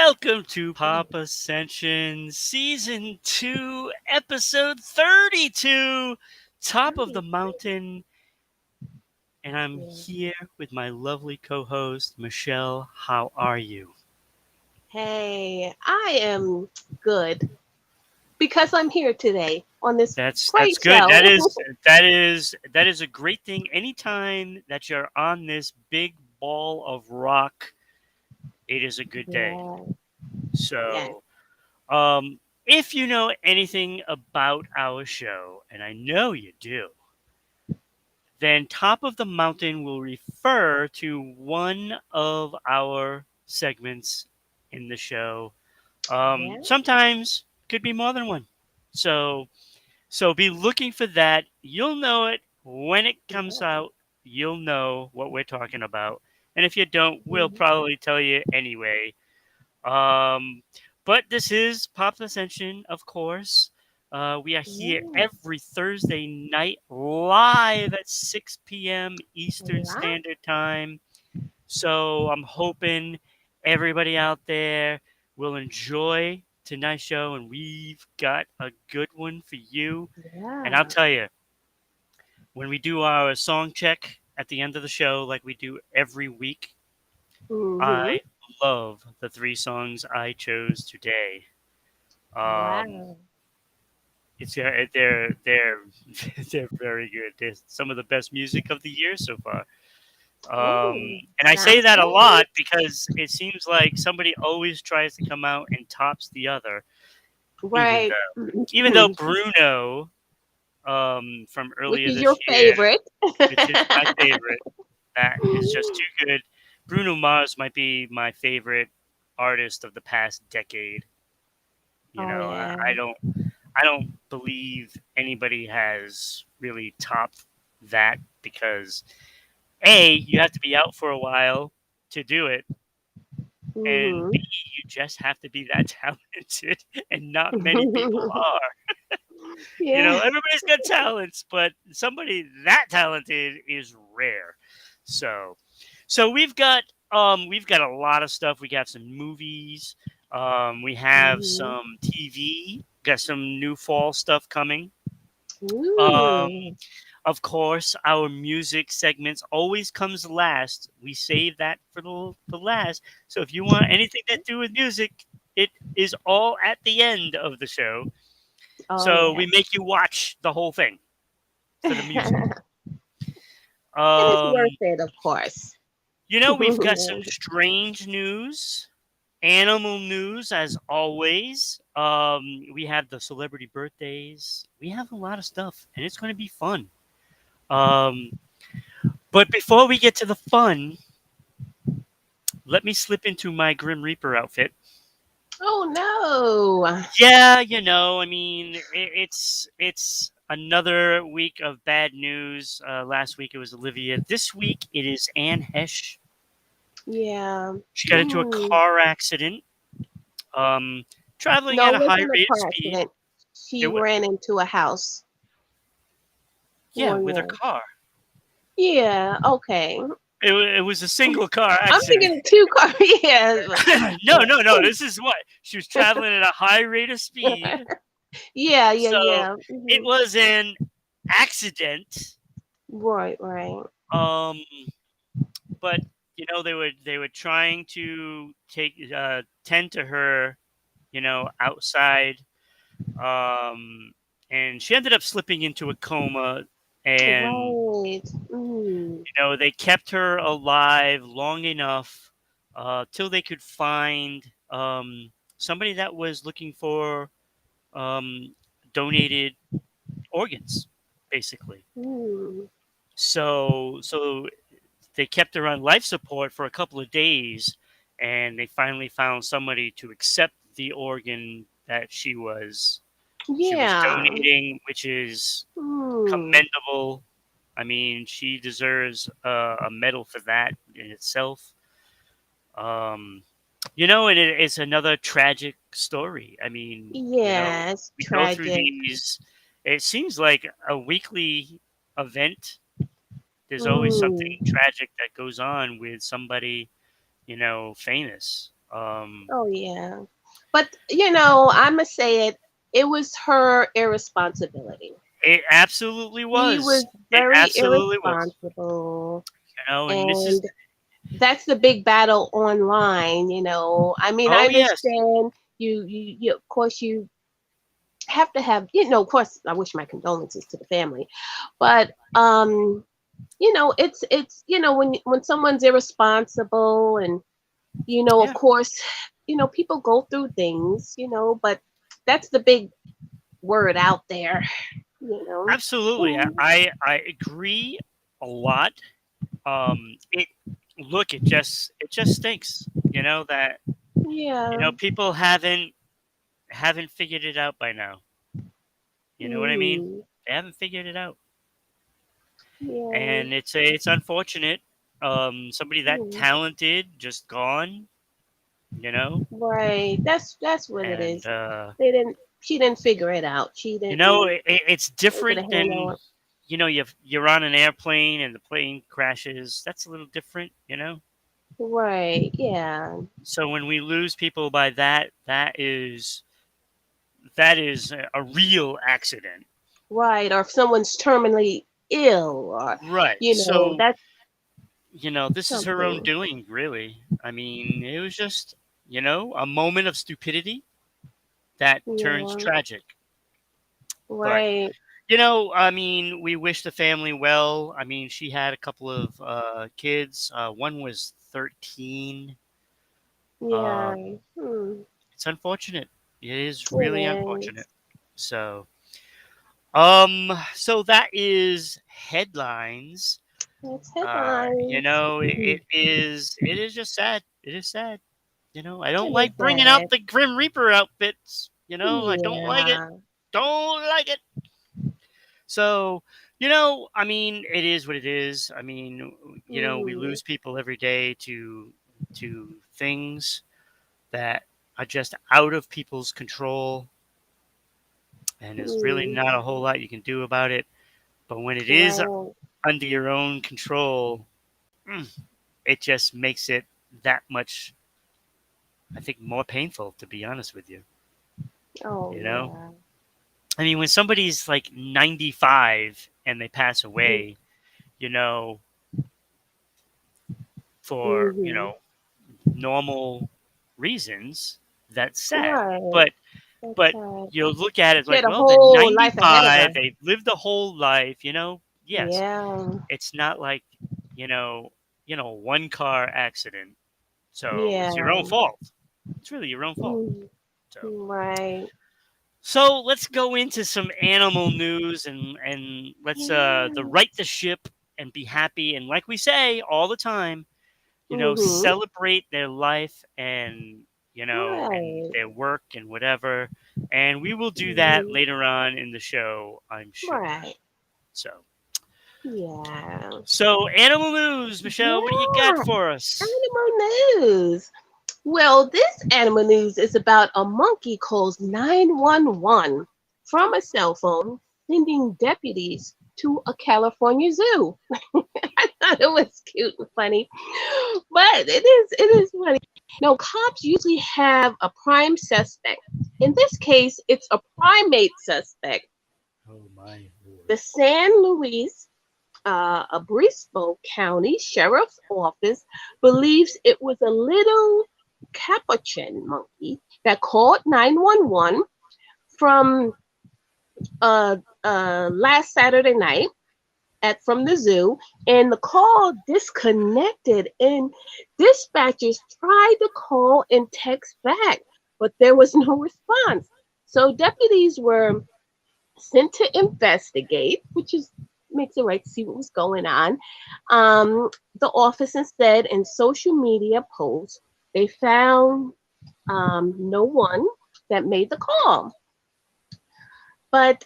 Welcome to Pop Ascension Season 2, Episode 32, Top of the Mountain. And I'm here with my lovely co-host, Michelle. How are you? Hey, I am good because I'm here today on this That's great good. show. That is a great thing. Anytime that you're on this big ball of rock, it is a good day. Yeah, yes. So, if you know anything about our show, and I know you do, then Top of the Mountain will refer to one of our segments in the show. Yeah. Sometimes could be more than one. So so be looking for that. You'll know it when it comes Yeah. out. You'll know what we're talking about. And if you don't, we'll Mhm. probably tell you anyway. Um, but this is Pop Ascension, of course. We are here Yeah. every Thursday night live at 6 p.m. Eastern Right. Standard Time. So I'm hoping everybody out there will enjoy tonight's show, and we've got a good one for you. And I'll Yeah. tell you, when we do our song check at the end of the show, like we do every week, Mm-hmm. I love the three songs I chose today. Um, Wow. they're they're very good. They're some of the best music of the year so far. Ooh, And I say sounds that a good. lot because it seems like somebody always tries to come out and tops the other. Even Right. though even though Bruno from Which earlier is this your year, favorite? which is my favorite, that is just too good. Bruno Mars might be my favorite artist of the past decade. You Oh know, yeah. I don't believe anybody has really topped that because A, you have to be out for a while to do it, and Mm-hmm. B, you just have to be that talented, and not many people are. You know, Yeah. everybody's got talents, but somebody that talented is rare. So, so we've got a lot of stuff. We got some movies. We have Mm-hmm. some TV. Got some new fall stuff coming. Um, Ooh. of course, our music segments always comes last. We save that for the last. So if you want anything that do with music, it is all at the end of the show. Oh So yeah. we make you watch the whole thing for the music. And it's Um, worth it, of course. we've got some strange news, animal news, as always. We have the celebrity birthdays. We have a lot of stuff, and it's going to be fun. Um, but before we get to the fun, let me slip into my Grim Reaper outfit. Oh no. Yeah, I mean, it's another week of bad news. Last week it was Olivia. This week it is Anne Hesh. Yeah. She got into a Mm. car accident, um, traveling No, at it a high wasn't a rate of car speed. accident. She It wa ran into a house. Yeah, Well, with her yeah. car. Yeah, okay. It was a single car I'm accident. thinking of two cars. Yes. No, no, no. This is what she was traveling at a high rate of speed, Yeah, yeah, so yeah. it was an accident. Right, right. Um, but they were trying to tend to her, outside, um, and she ended up slipping into a coma, and Right. Mm. they kept her alive long enough till they could find somebody that was looking for um, donated organs, basically. Mm. So they kept her on life support for a couple of days, and they finally found somebody to accept the organ that she was Yeah. donating, which is Mm. commendable. I mean, she deserves a medal for that in itself. Um, and it's another tragic story. I mean, Yes, we go through tragic. these. It seems like a weekly event. There's always something Mm. tragic that goes on with somebody, famous. Oh yeah. But I'ma say it. It was her irresponsibility. It absolutely She was. was It very absolutely was. irresponsible, And this is, and that's the big battle online. I mean, I oh yes, understand you of course you have to have, of course I wish my condolences to the family, but it's when someone's irresponsible and of yeah, course, people go through things, but that's the big word out there, you know. absolutely. Mm, I agree a lot. It look, it just stinks. That yeah. people haven't figured it out by now. You know what I mean? Hmm. They haven't figured it out, Yeah. and it's unfortunate. Somebody that Hmm. talented just gone. You know, Right. That's what it and is. She didn't figure it out. She didn't it's get a different handle than on. you're on an airplane and the plane crashes. That's a little different. Right. Yeah. So when we lose people by that, that is a real accident. Right. Or if someone's terminally ill, or Right. So, that's this is her own something. doing, really. I mean, it was just, a moment of stupidity that turns Yeah. tragic. But, Right. I mean, we wish the family well. I mean, she had a couple of kids. One was 13. Yeah. Um, Hmm. it's unfortunate. It is It really unfortunate. is. So, so that is headlines. It's headlines. It is just sad. It is sad. I don't It is like bringing out bad. the Grim Reaper outfits. I don't like it. Yeah. Don't like it. So, I mean, it is what it is. I mean, we Hmm. lose people every day to things that are just out of people's control, and there's really Hmm. not a whole lot you can do about it. But when it is Right. under your own control, mm, it just makes it that much, I think, more painful, to be honest with you. Oh You know, yeah. I mean, when somebody's like 95 and they pass away, you know, for, Mm-hmm. normal reasons, that's sad. Right. But, That's but sad. you'll look at it She like, had a well, they're whole life ahead of 95, her. they've lived a whole life, yes, Yeah. it's not like, you know, one car accident. So it's your own Yeah. fault. It's really your own fault. Mm. So Right. let's go into some animal news, and let's the Yeah. right the ship and be happy, and like we say all the time, Mm-hmm. celebrate their life and and Right. their work and whatever. And we will do that Mm-hmm. later on in the show, I'm sure. Right. So Yeah. animal news, Michelle, what do you got Yeah. for us? Animal news. Well, this animal news is about a monkey calls 911 from a cell phone, sending deputies to a California zoo. I thought it was cute and funny, but it is funny. Now, cops usually have a prime suspect. In this case, it's a primate suspect. Oh my lord. The San Luis Obispo County Sheriff's Office believes it was a little capuchin monkey that called 911 from last Saturday night from the zoo, and the call disconnected, and dispatchers tried to call and text back, but there was no response. So deputies were sent to investigate, which is makes it right to see what was going on. The officer said in social media posts they found no one that made the call, but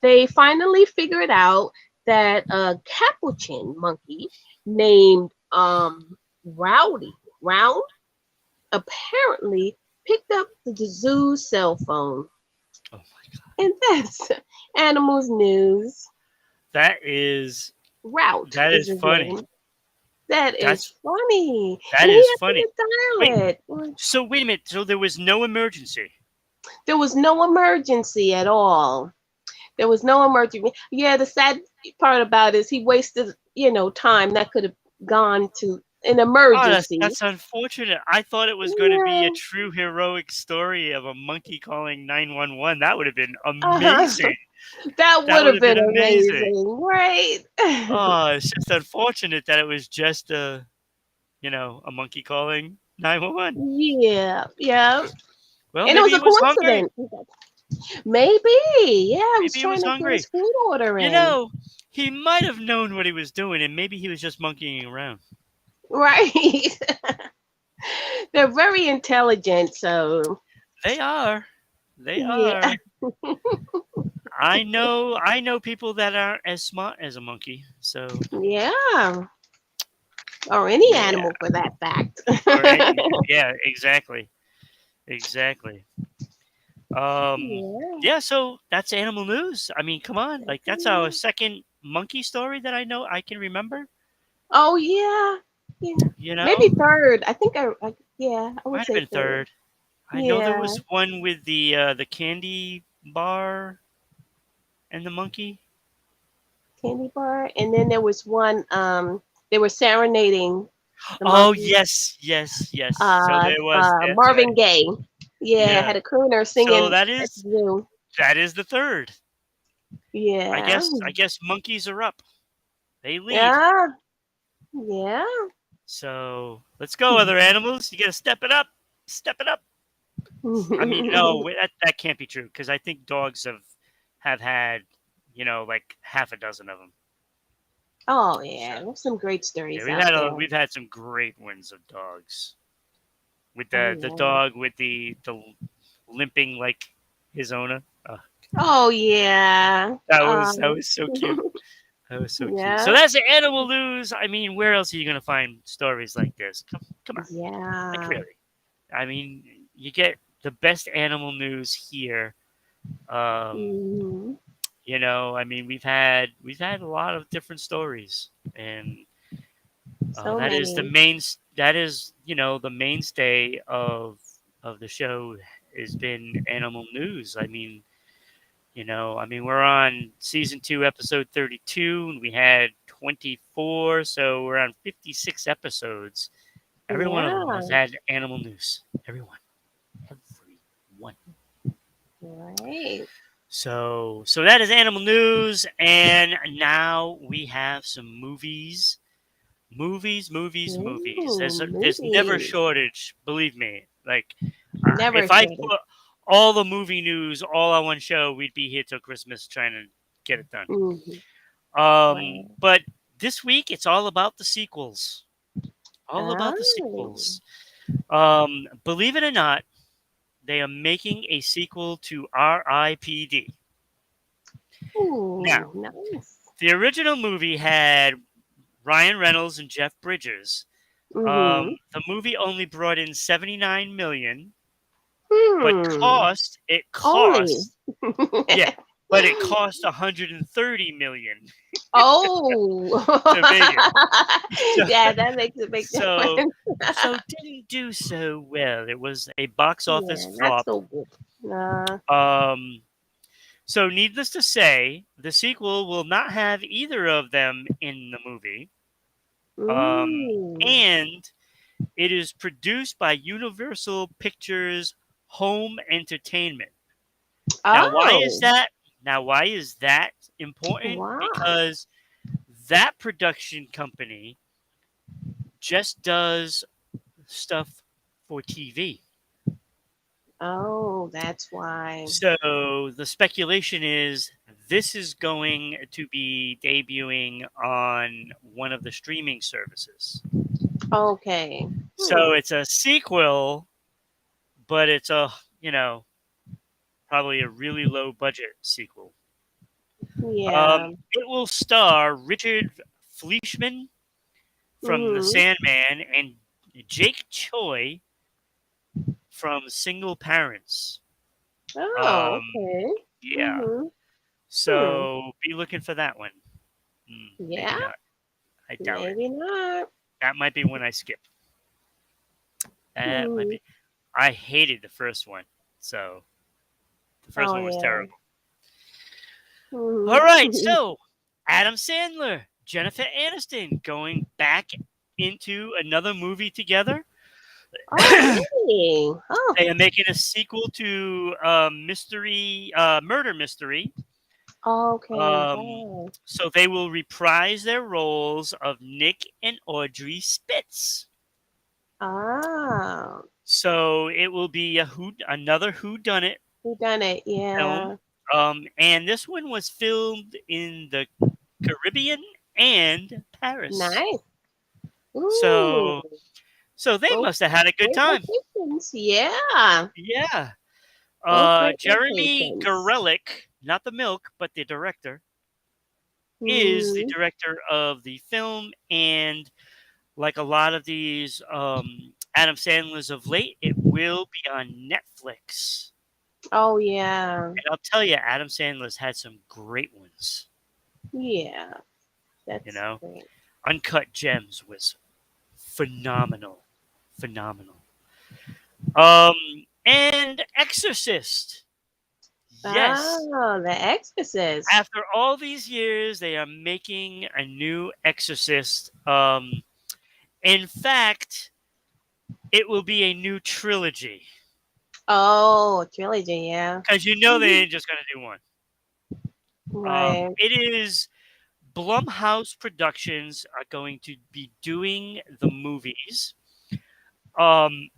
they finally figured out that a capuchin monkey named Round apparently picked up the zoo cell phone. Oh my god. And that's animals news. That is Route that is is his funny. name. That is That's funny. that And he is has funny. to dial Wait, it. so wait a minute. So there was no emergency. There was no emergency at all. There was no emergency. Yeah, the sad part about it is he wasted, time that could have gone to an Oh, emergency. that's unfortunate. I thought it was going to be a Yeah. true heroic story of a monkey calling 911. That would have been Uh-huh. amazing. That That would would have have been been amazing. amazing, right? Oh, it's just unfortunate that it was just a monkey calling 911. Yeah, yeah. Well, And it maybe was he a was hungry. coincidence. Maybe. Yeah, I was Maybe he trying was to get his hungry. food order You in. know, he might have known what he was doing, and maybe he was just monkeying around. Right. They're very intelligent, so They are. They yeah. are. I know people that aren't as smart as a monkey. So Yeah. Or any yeah, animal for that fact. yeah, exactly, exactly. Um, Yeah. yeah. So that's animal news. I mean, come on, like that's our second monkey story that I know I can remember. Oh yeah. Yeah. You Maybe know, third. I think yeah, I would might have say been third. third. I know there Yeah. was one with the candy bar and the monkey. Candy bar. And then there was one, they were serenading the Oh monkey. yes, yes, yes. So there was. That's right. Marvin Gaye. Yeah, Yeah. had a crooner So singing that at the is zoo. that is the third. I Yeah. guess I guess monkeys are up. They lead. Yeah. Yeah. So let's go, other animals. You got to step it up. Step it up. I mean, no, that can't be true because I think dogs have had like half a dozen of them. Oh So yeah, there's some great yeah, stories out there. we've had some great ones of dogs. With the Oh dog with the limping like his owner. yeah. Oh yeah. That was so cute. That was so cute. So Yeah. that's the animal news. I mean, where else are you gonna find stories like this? Come on, like Yeah. really. I mean, you get the best animal news here. Um, Mhm. I mean, we've had a lot of different stories, and So that is the many. main. That is the mainstay of the show has been animal news. I mean, we're on season 2, episode 32, and we had 24, so we're on 56 episodes. Every one of them has Yeah. had animal news. Everyone. Everyone. Right. So that is animal news, and now we have some movies. Movies. There's never a Movies. shortage, believe me. Like, Never if I shortage. put all the movie news all on one show, we'd be here till Christmas trying to get it done. Hmm. Right. But this week it's all about the sequels. All about the Oh. sequels. Believe it or not, they are making a sequel to R.I.P.D. Now, Ooh, nice. the original movie had Ryan Reynolds and Jeff Bridges. Mm-hmm. The movie only brought in 79 million, but Hmm. it Only. cost yeah, but it cost 130 million Oh. to make it. So Yeah, that makes a big so difference. so didn't do so well. It was a box office Yeah, not flop. so good. Nah. Um, so needless to say, the sequel will not have either of them in the movie. Um, Mm. and it is produced by Universal Pictures Home Entertainment. Now, why is Oh, that? Now, why is that important? wow. Because that production company just does stuff for TV. Oh, that's why. So the speculation is this is going to be debuting on one of the streaming services. Okay. So Hmm. it's a sequel, but it's probably a really low budget sequel. Yeah. It will star Richard Fleischman from The Mm-hmm. Sandman and Jake Choi from Single Parents. Oh, Um, okay. yeah. Mm-hmm. Hmm. So be looking for that one. Maybe Yeah, not. I doubt it. maybe not. That might be one I skip. That might Mhm. be. I hated the first one, so the first Oh one was yeah. terrible. All right, Mhm. so Adam Sandler, Jennifer Aniston going back into another movie together. Oh really? Oh, They are making a sequel to murder mystery. okay. Um, Oh. so they will reprise their roles of Nick and Audrey Spitz. Ah, So it will be another Who Done It who done it? film. Yeah. And this one was filmed in the Caribbean and Paris. Nice. Ooh. So so they Both must have had a good great time. locations. Yeah. Yeah. Both great Jeremy locations. Garelick, not the milk, but the director, is the Hmm. director of the film. And like a lot of these Adam Sandler's of late, it will be on Netflix. Oh yeah. And I'll tell you, Adam Sandler's had some great ones. Yeah. You That's know, great. Uncut Gems was phenomenal, phenomenal. And Exorcist. Yes, Oh, The Exorcist. after all these years, they are making a new Exorcist. In fact, it will be a new trilogy Oh, trilogy. Yeah. because you know they ain't just gonna do one. Right. It is Blumhouse Productions are going to be doing the movies. Um,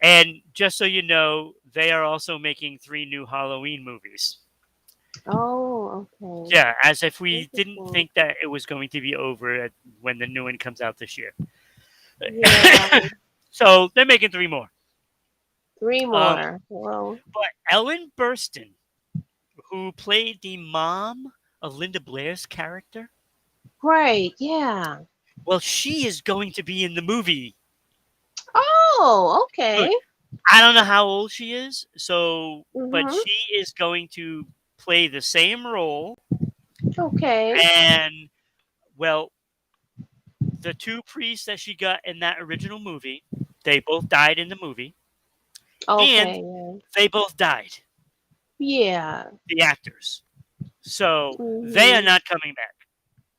and just so you know, they are also making 3 new Halloween movies. Oh, okay. Yeah, as if we didn't Interesting. think that it was going to be over when the new one comes out this year. Yeah. So they're making 3 more. Three Um, more. Well, but Ellen Burstyn, who played the mom of Linda Blair's character, right. Yeah. well, she is going to be in the movie. Oh, okay. Look, I don't know how old she is, but Mhm. she is going to play the same role. Okay. And well, the 2 priests that she got in that original movie, they both died in the movie, and Okay. they both died. Yeah. The actors, so they are Mhm. not coming back.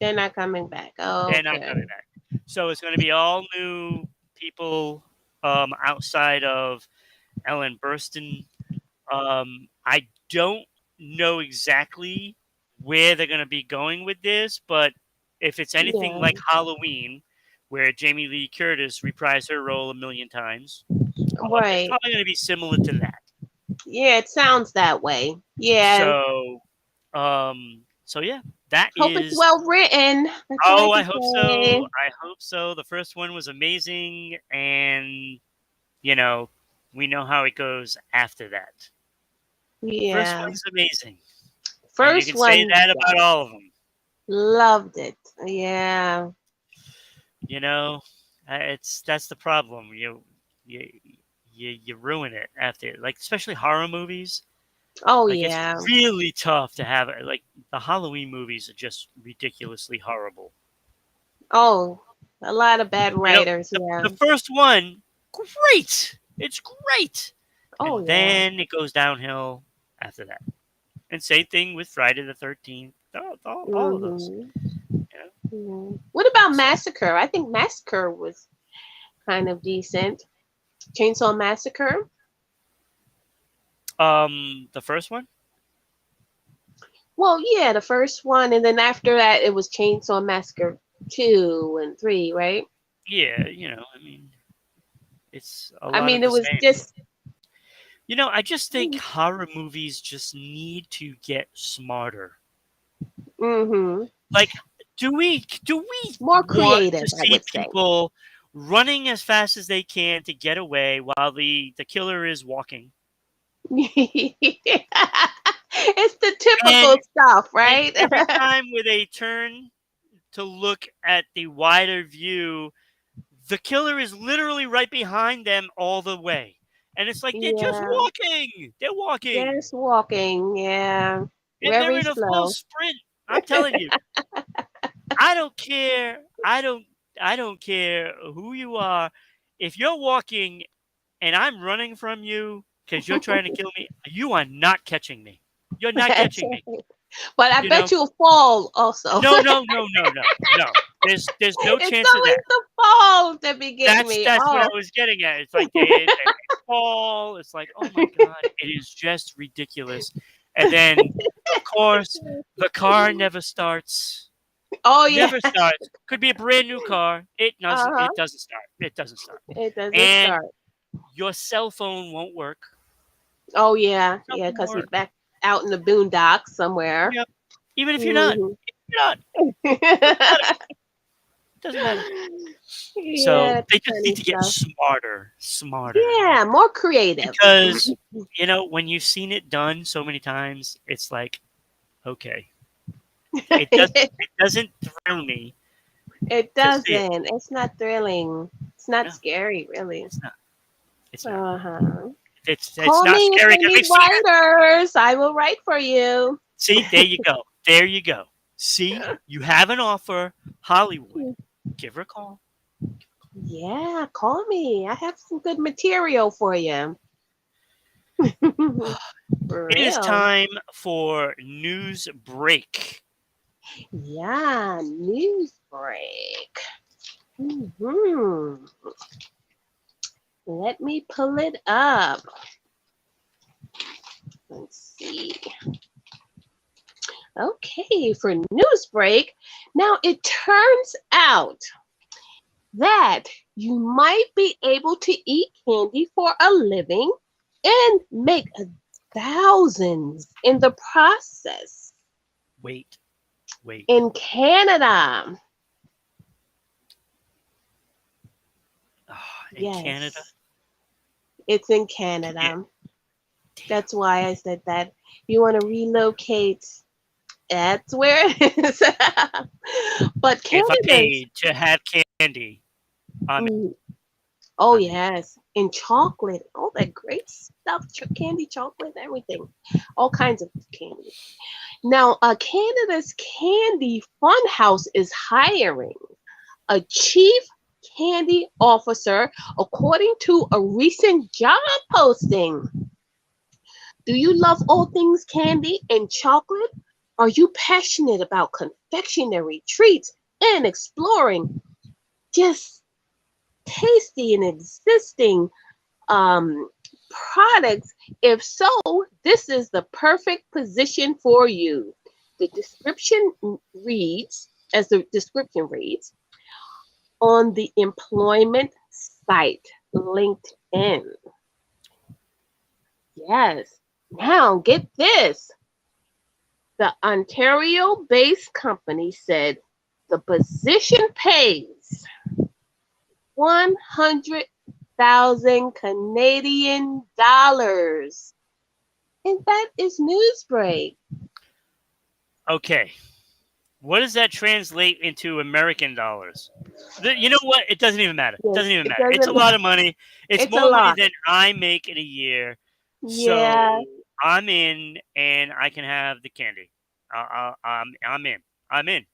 They're not coming back. They're not Okay. coming back. So it's going to be all new people outside of Ellen Burstyn. I don't know exactly where they're going to be going with this, but if it's anything Yeah. like Halloween, where Jamie Lee Curtis reprised her role a million times, it's Right. probably going to be similar to that. Yeah. It sounds that way. Yeah. So yeah, that Hope it's is. well written. That's all I Oh, I can hope so. say. I hope so. The first one was amazing, and you know, we know how it goes after that. First Yeah. one's amazing, and you First can say one, that yeah, about all of them. loved it. Yeah. You know, that's the problem. You you ruin it after, like especially horror movies. Oh Like it's yeah. really tough to have it. Like the Halloween movies are just ridiculously horrible. Oh, a lot of bad You know, writers. Yeah. the first one, great. It's great. Oh And yeah. then it goes downhill after that. And same thing with Friday the 13th. All of those. Mhm. You know? What about So, Massacre? I think Massacre was kind of decent. Chainsaw Massacre. the first one? Well, yeah, the first one, and then after that, it was Chainsaw Massacre 2 and 3, right? Yeah, I mean, it's a I lot mean, of it the was same. just. I just think horror movies just need to get smarter. Mm-hmm. Like, do we More want creative, to I see would say. people running as fast as they can to get away while the killer is walking? It's the And typical stuff, and right? every time where they turn to look at the wider view, the killer is literally right behind them all the way. And it's like they're just Yeah, walking. They're walking. just walking. Yeah, And they're very in a full slow. sprint. I'm telling you. I don't care. I don't care who you are. If you're walking and I'm running from you because you're trying to kill me, you are not catching me. You're not That's catching me. right. But I You know? bet you'll fall also. No, no, no, no, no, no. There's no It's chance of always that. the falls that be getting me. That's what I Oh. was getting at. It's like they fall. It's like, oh my god, it is just ridiculous. And then, of course, the car never starts. Oh yeah. Never starts. Could be a brand new car. It doesn't. Uh-huh. It doesn't start. It doesn't start. It doesn't And start. your cell phone won't work. Oh yeah. Cell Yeah, phone won't because we work. back out in the boondocks somewhere. Yep. Even if you're not. Mhm. You're not. It doesn't matter. So Yeah, they just funny need to get stuff. smarter. Yeah, more creative. Because when you've seen it done so many times, it's like, okay, it doesn't thrill me It to see it. doesn't. It's not thrilling. It's not No, scary, really. it's not. It's not. Uh-huh. It's Call not me if scary you because need we've seen it. writers. I will write for you. See, there you go. There you go. See, you have an offer, Hollywood. Give her a call. Yeah, call me. I have some good material for you. For It is real. time for news break. Yeah, news break. Hmm. Let me pull it up. Let's see. Okay, for news break. Now it turns out that you might be able to eat candy for a living and make thousands in the process Wait. in Canada. In Yes, Canada? it's in Damn. Canada. That's why I said that. You want to relocate, that's where it is. But If I Canada's, paid to have candy, I'm mm, oh I'm in. yes, and chocolate, all that great stuff, candy, chocolate, everything, all kinds of candy. Now, Canada's Candy Funhouse is hiring a chief candy officer, according to a recent job posting. Do you love all things candy and chocolate? Are you passionate about confectionery treats and exploring just tasty and existing products? If so, this is the perfect position for you. The description reads, as the description reads, on the employment site, LinkedIn. Yes. Now, get this. The Ontario-based company said the position pays 100,000 Canadian dollars. And that is Newsbreak. Okay. What does that translate into American dollars? You know what? It doesn't even matter. It Yes, doesn't even it matter. It's a doesn't. lot of money. It's It's a more money lot. than I make in a year. Yeah. So I'm in, and I can have the candy. I'm in. I'm in.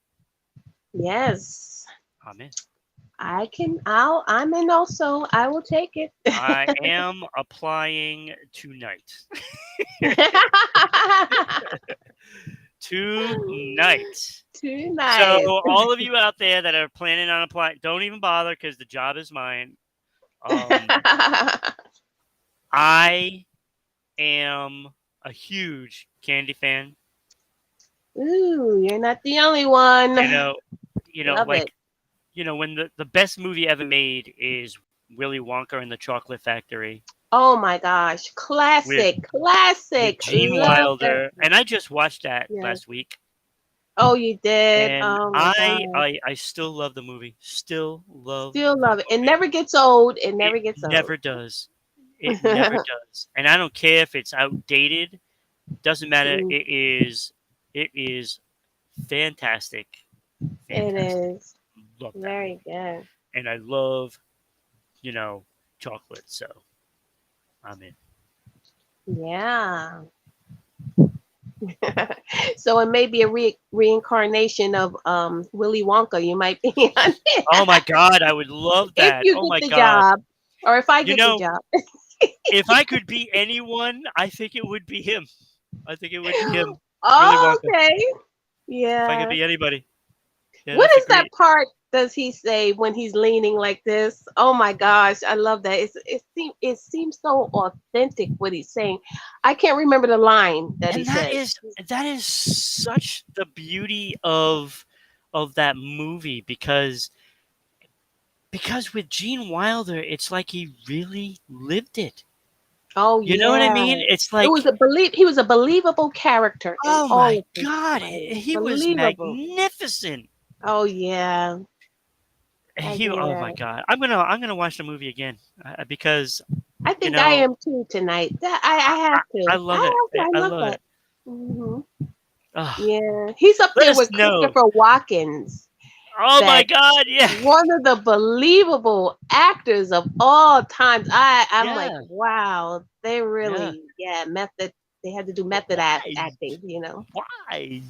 Yes. I'm in. I'm in also. I will take it. I am applying tonight. Tonight. Tonight. So all of you out there that are planning on applying, don't even bother because the job is mine. I am a huge candy fan. Ooh, you're not the only one. You know, Love like it. when the best movie ever made is Willy Wonka and the Chocolate Factory Oh my gosh. with Classic. with Classic. Gene Love that. Wilder, and I just watched that Yes. last week, Oh, you did. and Oh my I God. I I still love the movie. Still love Still the love it. It movie. never gets old. It It never gets old. never does. It never does. And I don't care if it's outdated. Doesn't matter. Mm, It is fantastic. it Fantastic. is. Love that Very movie. good. And I love, chocolate, so I'm in. Yeah. So it may be a reincarnation of Willy Wonka. You might be on it Oh my God, I would love if that. you Oh get my the God. job, or if I You get the know, job. if I could be anyone, I think it would be him. I think it would be him, Willy Oh, Wonka. okay. If I could Yeah. be anybody. Yeah, What that's a is that great. part does he say when he's leaning like this? Oh my gosh, I love that. It seems so authentic what he's saying. I can't remember the line that he And that says. is that is such the beauty of that movie because with Gene Wilder, it's like he really lived it. Oh You know what I yeah. mean? It's It was like, he was a believable character in oh all my of his God, plays. he was Believable. magnificent. Oh yeah. I He, get oh my it. God, I'm gonna watch the movie again because I you think I know am too tonight. That I I, have I to. love it. I I love love that. it. hmm Ugh. Yeah. He's up Let there us with know. Christopher Watkins. Oh my That God, yeah, one of the believable actors of all times. I'm like, yeah, wow, they yeah. really, yeah, method. They had to do But method why? acting. Why?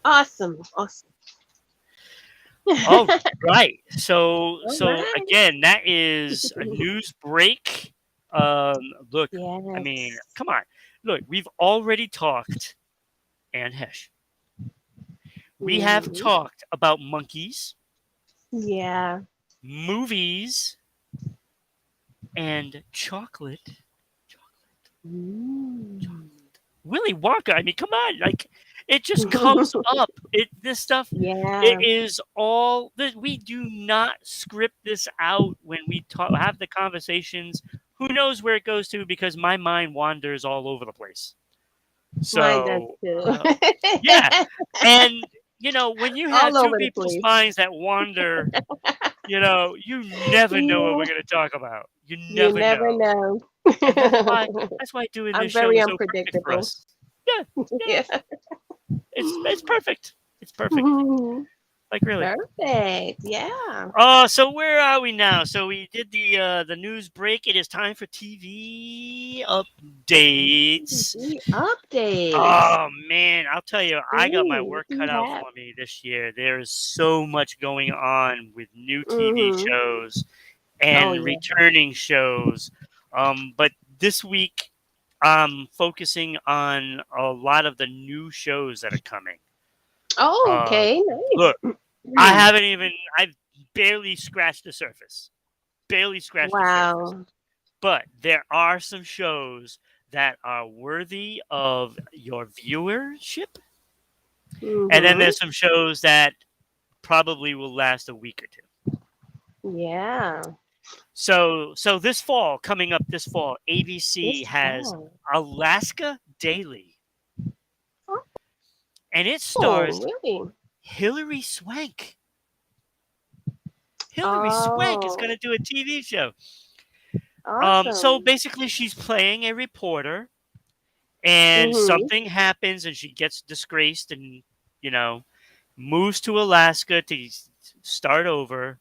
Awesome, awesome. Oh, right. So All so right. again, that is a news break. Um, look, I mean, Yes. come on. Look, we've already talked, and Hesh. We have hmm talked about monkeys, Yeah. movies, and chocolate. Chocolate. Mm. Chocolate. Willy Wonka. I mean, come on. Like, it just comes up. This stuff. It Yeah. is all that we do not script this out when we talk, have the conversations. Who knows where it goes to because my mind wanders all over the place. Mine does So, too. yeah. And, when you have All two over the people's place. minds that wander, you never know what Yeah. we're going to talk about. You You never never know. know. And that's why doing I'm this show very is so perfect for unpredictable. us. Yeah. Yeah. Yeah. It's perfect. It's perfect. Like, really. Perfect. Yeah. So where are we now? So we did the news break. It is time for TV updates. TV updates. Oh man, I'll tell you, I got my Ooh, what work do cut you out have? for me this year. There is so much going on with new TV Mm-hmm. shows Oh and yeah. returning shows. But this week, I'm focusing on a lot of the new shows that are coming. Oh, Uh, okay. Nice. Look, I've barely scratched the surface. Barely scratched the surface. Wow. But there are some shows that are worthy of your viewership. And then Mm-hmm. there's some shows that probably will last a week or two. Yeah. So this fall, coming up this fall, ABC This has fall. Alaska Daily, and it Oh, stars really? Hilary Swank. Hilary Swank is going Oh, to do a TV show. So awesome. basically, she's playing a reporter, and Mm-hmm. something happens, and she gets disgraced, and you know, moves to Alaska to start over.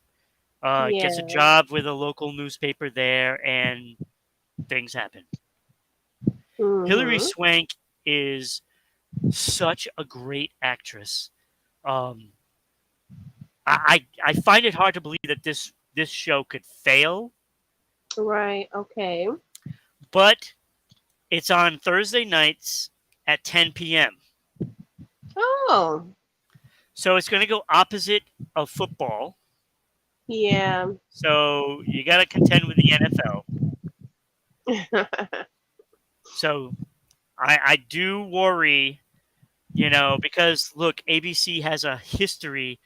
Gets a Yeah. job with a local newspaper there, and things happen. Hilary Mm-hmm. Swank is such a great actress. Um, I find it hard to believe that this show could fail, Right. Okay. but it's on Thursday nights at 10 p.m. Oh, So it's going to go opposite of football. yeah. So you got to contend with the NFL. So I do worry, because look, ABC has a history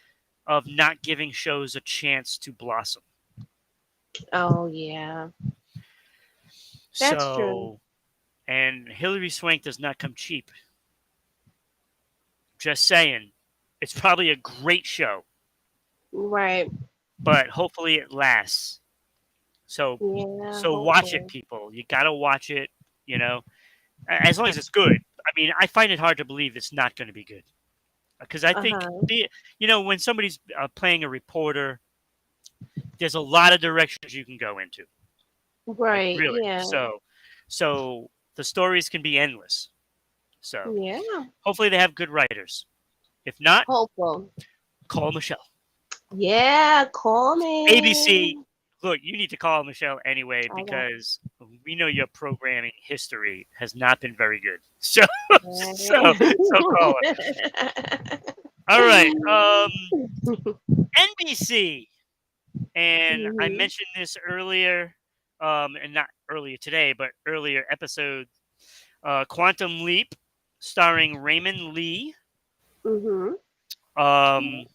of not giving shows a chance to blossom. Oh, yeah. That's true. So, and Hilary Swank does not come cheap. Just saying, it's probably a great show, Right. but hopefully it lasts. So, Yeah, so watch it, hopefully. people. You gotta watch it. You know, as long as it's good. I mean, I find it hard to believe it's not going to be good because I think, Uh-huh. when somebody's playing a reporter, there's a lot of directions you can go into. Like Right. really. Yeah. So the stories can be endless. So Yeah. hopefully they have good writers. If not, Hopeful. call Michelle. Yeah, call ABC, me. look, you need to call Michelle anyway I got because we know your programming history has not been very good. So right. so call her. All right. NBC, and I Mhm. mentioned this earlier, and not earlier today, but earlier episode. Quantum Leap, starring Raymond Lee. Mhm. Um,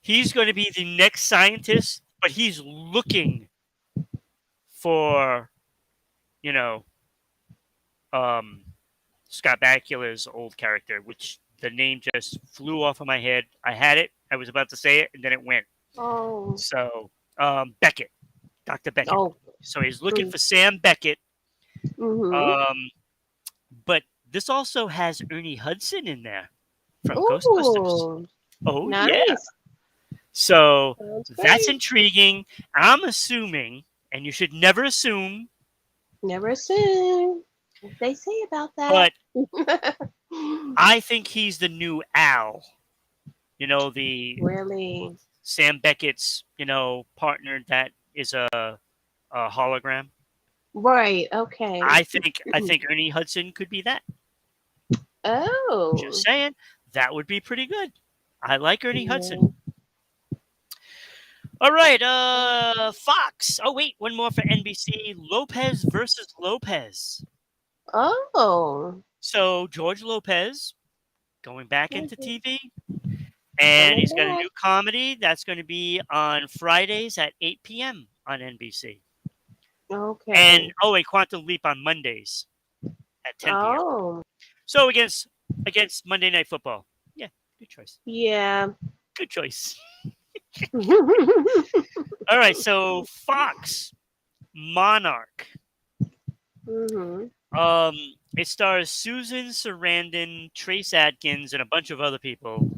he's going to be the next scientist, but he's looking for, you know, um, Scott Bakula's old character, which the name just flew off of my head. I had it, I was about to say it, and then it went. Oh. So, Beckett, Dr. Beckett. Oh. So he's looking Mm. for Sam Beckett. Mhm. Um, but this also has Ernie Hudson in there from Ghostbusters. Ooh. Oh, yeah. Nice. So Sounds that's great. intriguing. I'm assuming, and you should never assume, Never assume what they say about that. but I think he's the new Al. The Really? Sam Beckett's, partner that is a hologram. Right. Okay. I think Ernie Hudson could be that. Just Oh. saying, that would be pretty good. I like Ernie Yeah. Hudson. All right, Fox. Oh wait, one more for NBC. Lopez versus Lopez. Oh. So George Lopez going back into Mhm. TV, and Coming he's got a back. new comedy that's going to be on Fridays at 8 p.m. on NBC. And Okay. oh, a Quantum Leap on Mondays at 10 p.m. Oh. So against Monday Night Football. Yeah, good choice. Yeah. Good choice. All right, so Fox Monarch. Mhm. Um, it stars Susan Sarandon, Trace Adkins, and a bunch of other people.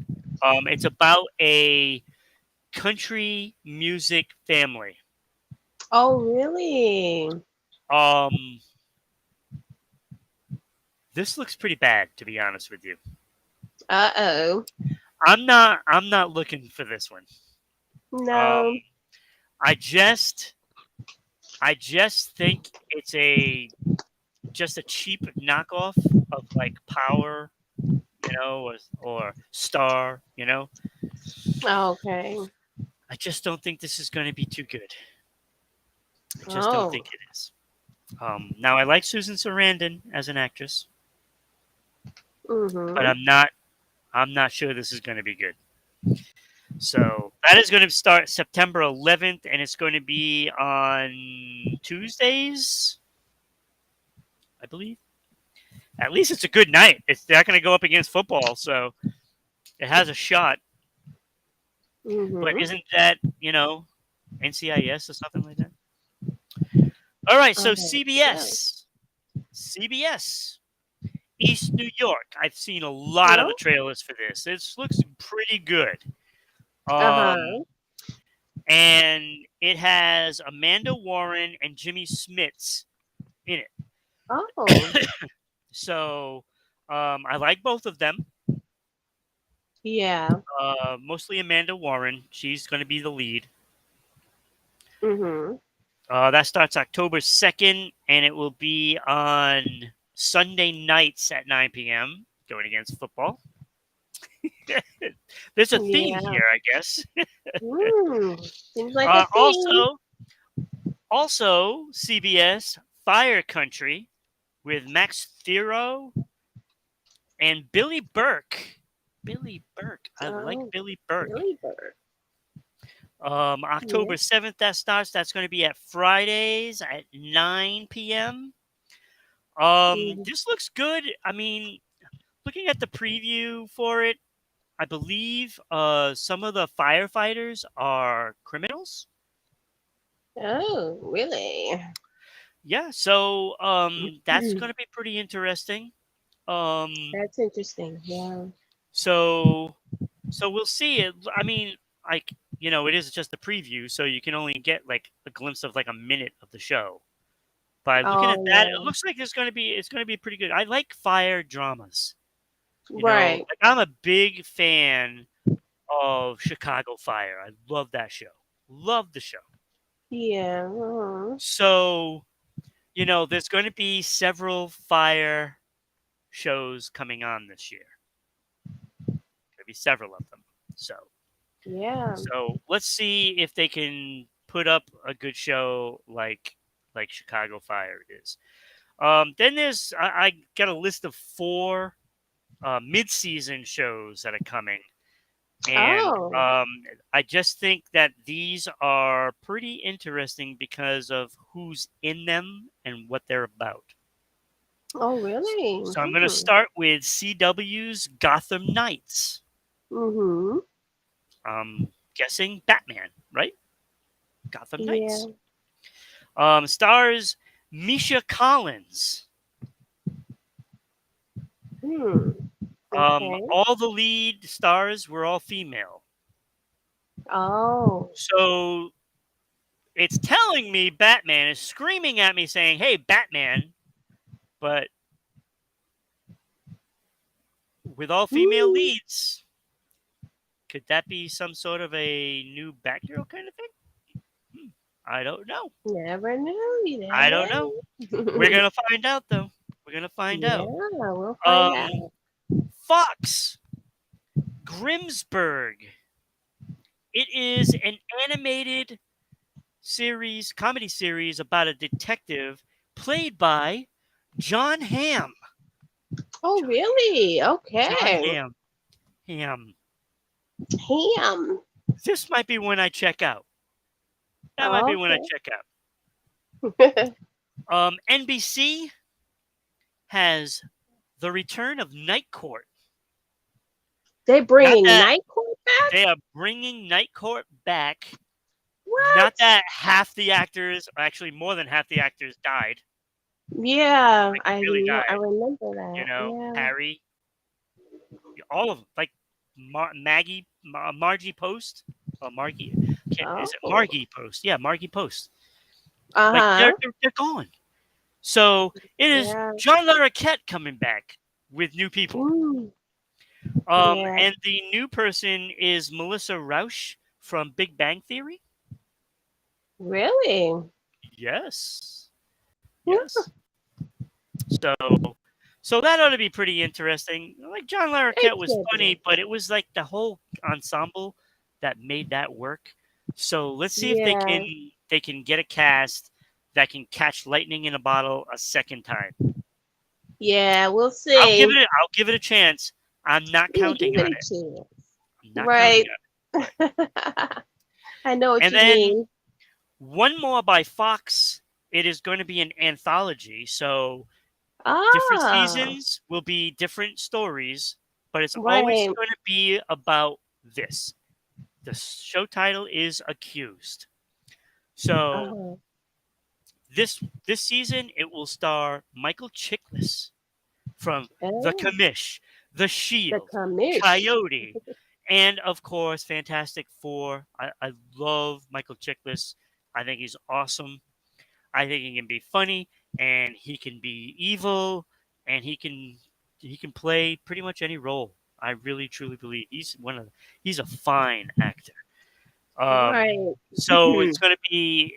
It's about a country music family. Oh, really? Um, this looks pretty bad, to be honest with you. Uh-oh. I'm not looking for this one. Um, No. I just think it's just a cheap knockoff of like Power, or Star. Okay. I just don't think this is going to be too good. I just don't Oh. think it is. Now I like Susan Sarandon as an actress, but Mhm. I'm not sure this is going to be good. So that is going to start September 11th, and it's going to be on Tuesdays, I believe. At least it's a good night. It's not going to go up against football, so it has a shot. But Mhm. isn't that NCIS or something like that? All right, so Yeah. CBS, East New York. I've seen a lot of the No. trailers for this. This looks pretty good. Uh-huh. And it has Amanda Warren and Jimmy Smits in Oh. it. So I like both of them. Yeah. Mostly Amanda Warren. She's going to be the lead. Mhm. That starts October 2nd, and it will be on Sunday nights at 9 p.m., going against football. There's a theme Yeah. here, I guess. Seems like a theme. Also, CBS Fire Country with Max Thiero and Billy Burke. Billy Burke. I like Oh, Billy Burke. Billy Bird. Yeah. October 7th, that starts. That's going to be at Fridays at 9 p.m. Mhm. This looks good. I mean, looking at the preview for it, I believe some of the firefighters are criminals. Oh, really? Yeah, so that's going to be pretty interesting. Um, That's interesting. Yeah. so we'll see it. I mean, like it is just a preview, so you can only get like a glimpse of like a minute of the show. By looking at that, it Oh looks like it's going to be pretty good. I like fire dramas. yeah. You know, Right. like I'm a big fan of Chicago Fire. I love that show. Love the show. Yeah. Uh-huh. So, there's going to be several fire shows coming on this year. There'll be several of them. So, Yeah. let's see if they can put up a good show like Chicago Fire is. Then I got a list of 4 mid-season shows that are coming, and Oh. I just think that these are pretty interesting because of who's in them and what they're about. Oh really? So I'm going to start with CW's Gotham Knights. Mm-hmm. Guessing Batman, right? Gotham Yeah. Knights. Stars Misha Collins. Hmm. Okay. All the lead stars were all female. Oh. So it's telling me Batman is screaming at me saying, "Hey, Batman," but with all female Hmm. leads, could that be some sort of a new Batgirl kind of thing? I don't know. Never knew. You I never don't know. We're knew. gonna find out, though. We're gonna find Yeah, out. we'll find Um, out. Fox Grimsburg. It is an animated comedy series about a detective played by John Hamm. Oh really? John Okay. Hamm. Ham. Ham. This might be when I check out. That might be when I check Okay. out. NBC has The Return of Night Court. They Not bringing that Night Court back? they are bringing Night Court back. Not What? that half the actors, or actually more than half the actors died. Yeah, Like I really know. I died. remember that. Yeah. Harry, all of them. Like Margie Post, or Margie. Is it Oh. Margie Post? Yeah, Margie Post. Like Uh-huh. they're gone. So it is Yeah. John Larroquette coming back with new people. Mm. Yeah. And the new person is Melissa Rauch from Big Bang Theory. Really? Yes. Yeah, Yes. So that ought to be pretty interesting. Like John it Larroquette was should be. funny, but it was like the whole ensemble that made that work. So let's see if Yeah. they can get a cast that can catch lightning in a bottle a second time. Yeah, we'll I'll see. give it a chance. I'm not You give counting on it a it. chance. I'm not Right. counting on it. I know what And you then mean. one more by Fox. It is going to be an anthology. So different Ah, seasons will be different stories, but it's always right. going to be about this. The show title is Accused. So Uh-huh. this season it will star Michael Chiklis from The Oh, Commish, The the Shield, commish. Coyote, and of course Fantastic Four. I love Michael Chiklis. I think he's awesome. I think he can be funny and he can be evil and he can play pretty much any role. I really truly believe he's a fine actor. Right. So it's going to be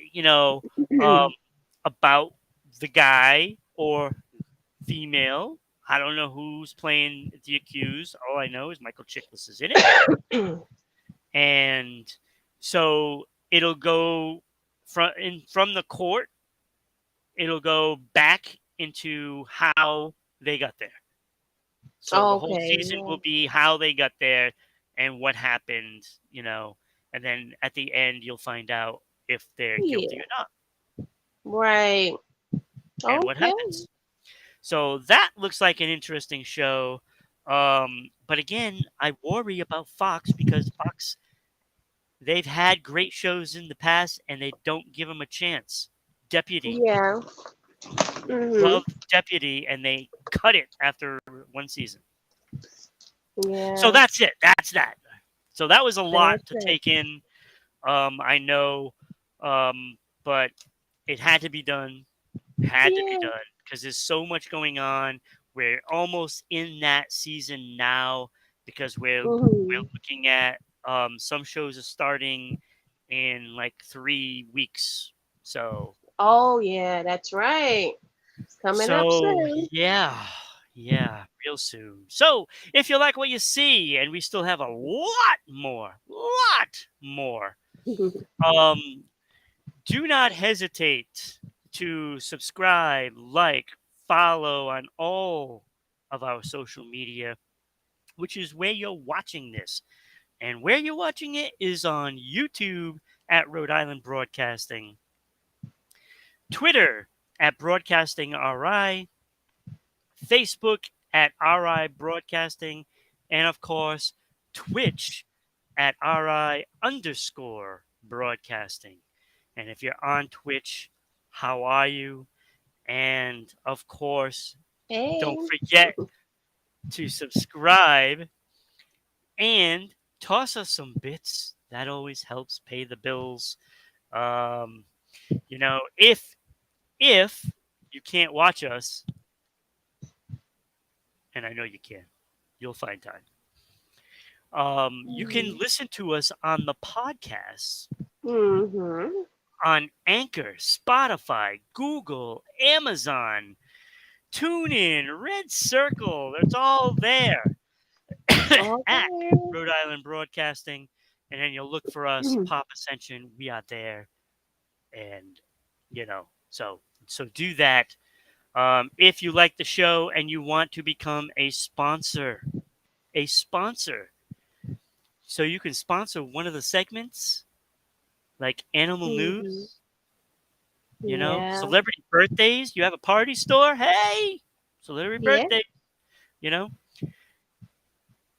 about the guy or female. I don't know who's playing the accused. All I know is Michael Chiklis is in it, and so it'll go from the court. It'll go back into how they got there. So the whole Okay. season Yeah. will be how they got there and what happened, and then at the end you'll find out if they're guilty Yeah. or not Right. and what Okay. happens. So that looks like an interesting show. But again, I worry about Fox because Fox, they've had great shows in the past and they don't give them a chance. Deputy. Yeah. Mhm. Loved Deputy and they cut it after one season. So Yeah. that's it. That's that. So that was a lot That's to it. take in. I know, but it had to be done. Had to be Yeah. done because there's so much going on. We're almost in that season now because we're Mhm. looking at some shows are starting in like 3 weeks. So Oh yeah, that's right. It's coming up so soon. yeah, real soon. So if you like what you see, and we still have a lot more. Um, do not hesitate to subscribe, like, follow on all of our social media, which is where you're watching this. And where you're watching it is on YouTube at Rhode Island Broadcasting, Twitter at Broadcasting RI, Facebook at RI Broadcasting, and of course, Twitch at RI underscore broadcasting. And if you're on Twitch, how are you? And of course, Hey. don't forget to subscribe and toss us some bits. That always helps pay the bills. Um, if you can't watch us, and I know you can, you'll find time. You can listen to us on the podcast Mhm. on Anchor, Spotify, Google, Amazon, TuneIn, Red Circle. It's all there at Okay. Rhode Island Broadcasting. And then you'll look for us, Pop Ascension. We are there. And, so do that. If you like the show and you want to become a sponsor, so you can sponsor one of the segments, like Animal Mhm. News, Yeah. celebrity birthdays. You have a party store? Hey, celebrity Yeah. birthday, you know,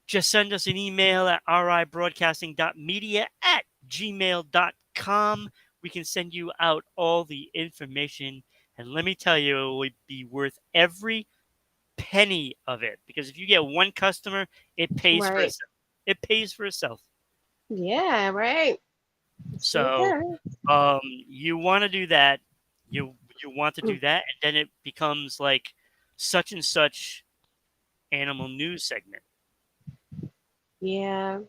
just send us an email at ribroadcasting.media@gmail.com. We can send you out all the information. And let me tell you, it will be worth every penny of it. Because if you get one customer, it pays for Right. itself. It pays for itself. Yeah. Right. Sure So does. you want to do that. You want to do that, and then it becomes like such and such animal news segment. Yeah.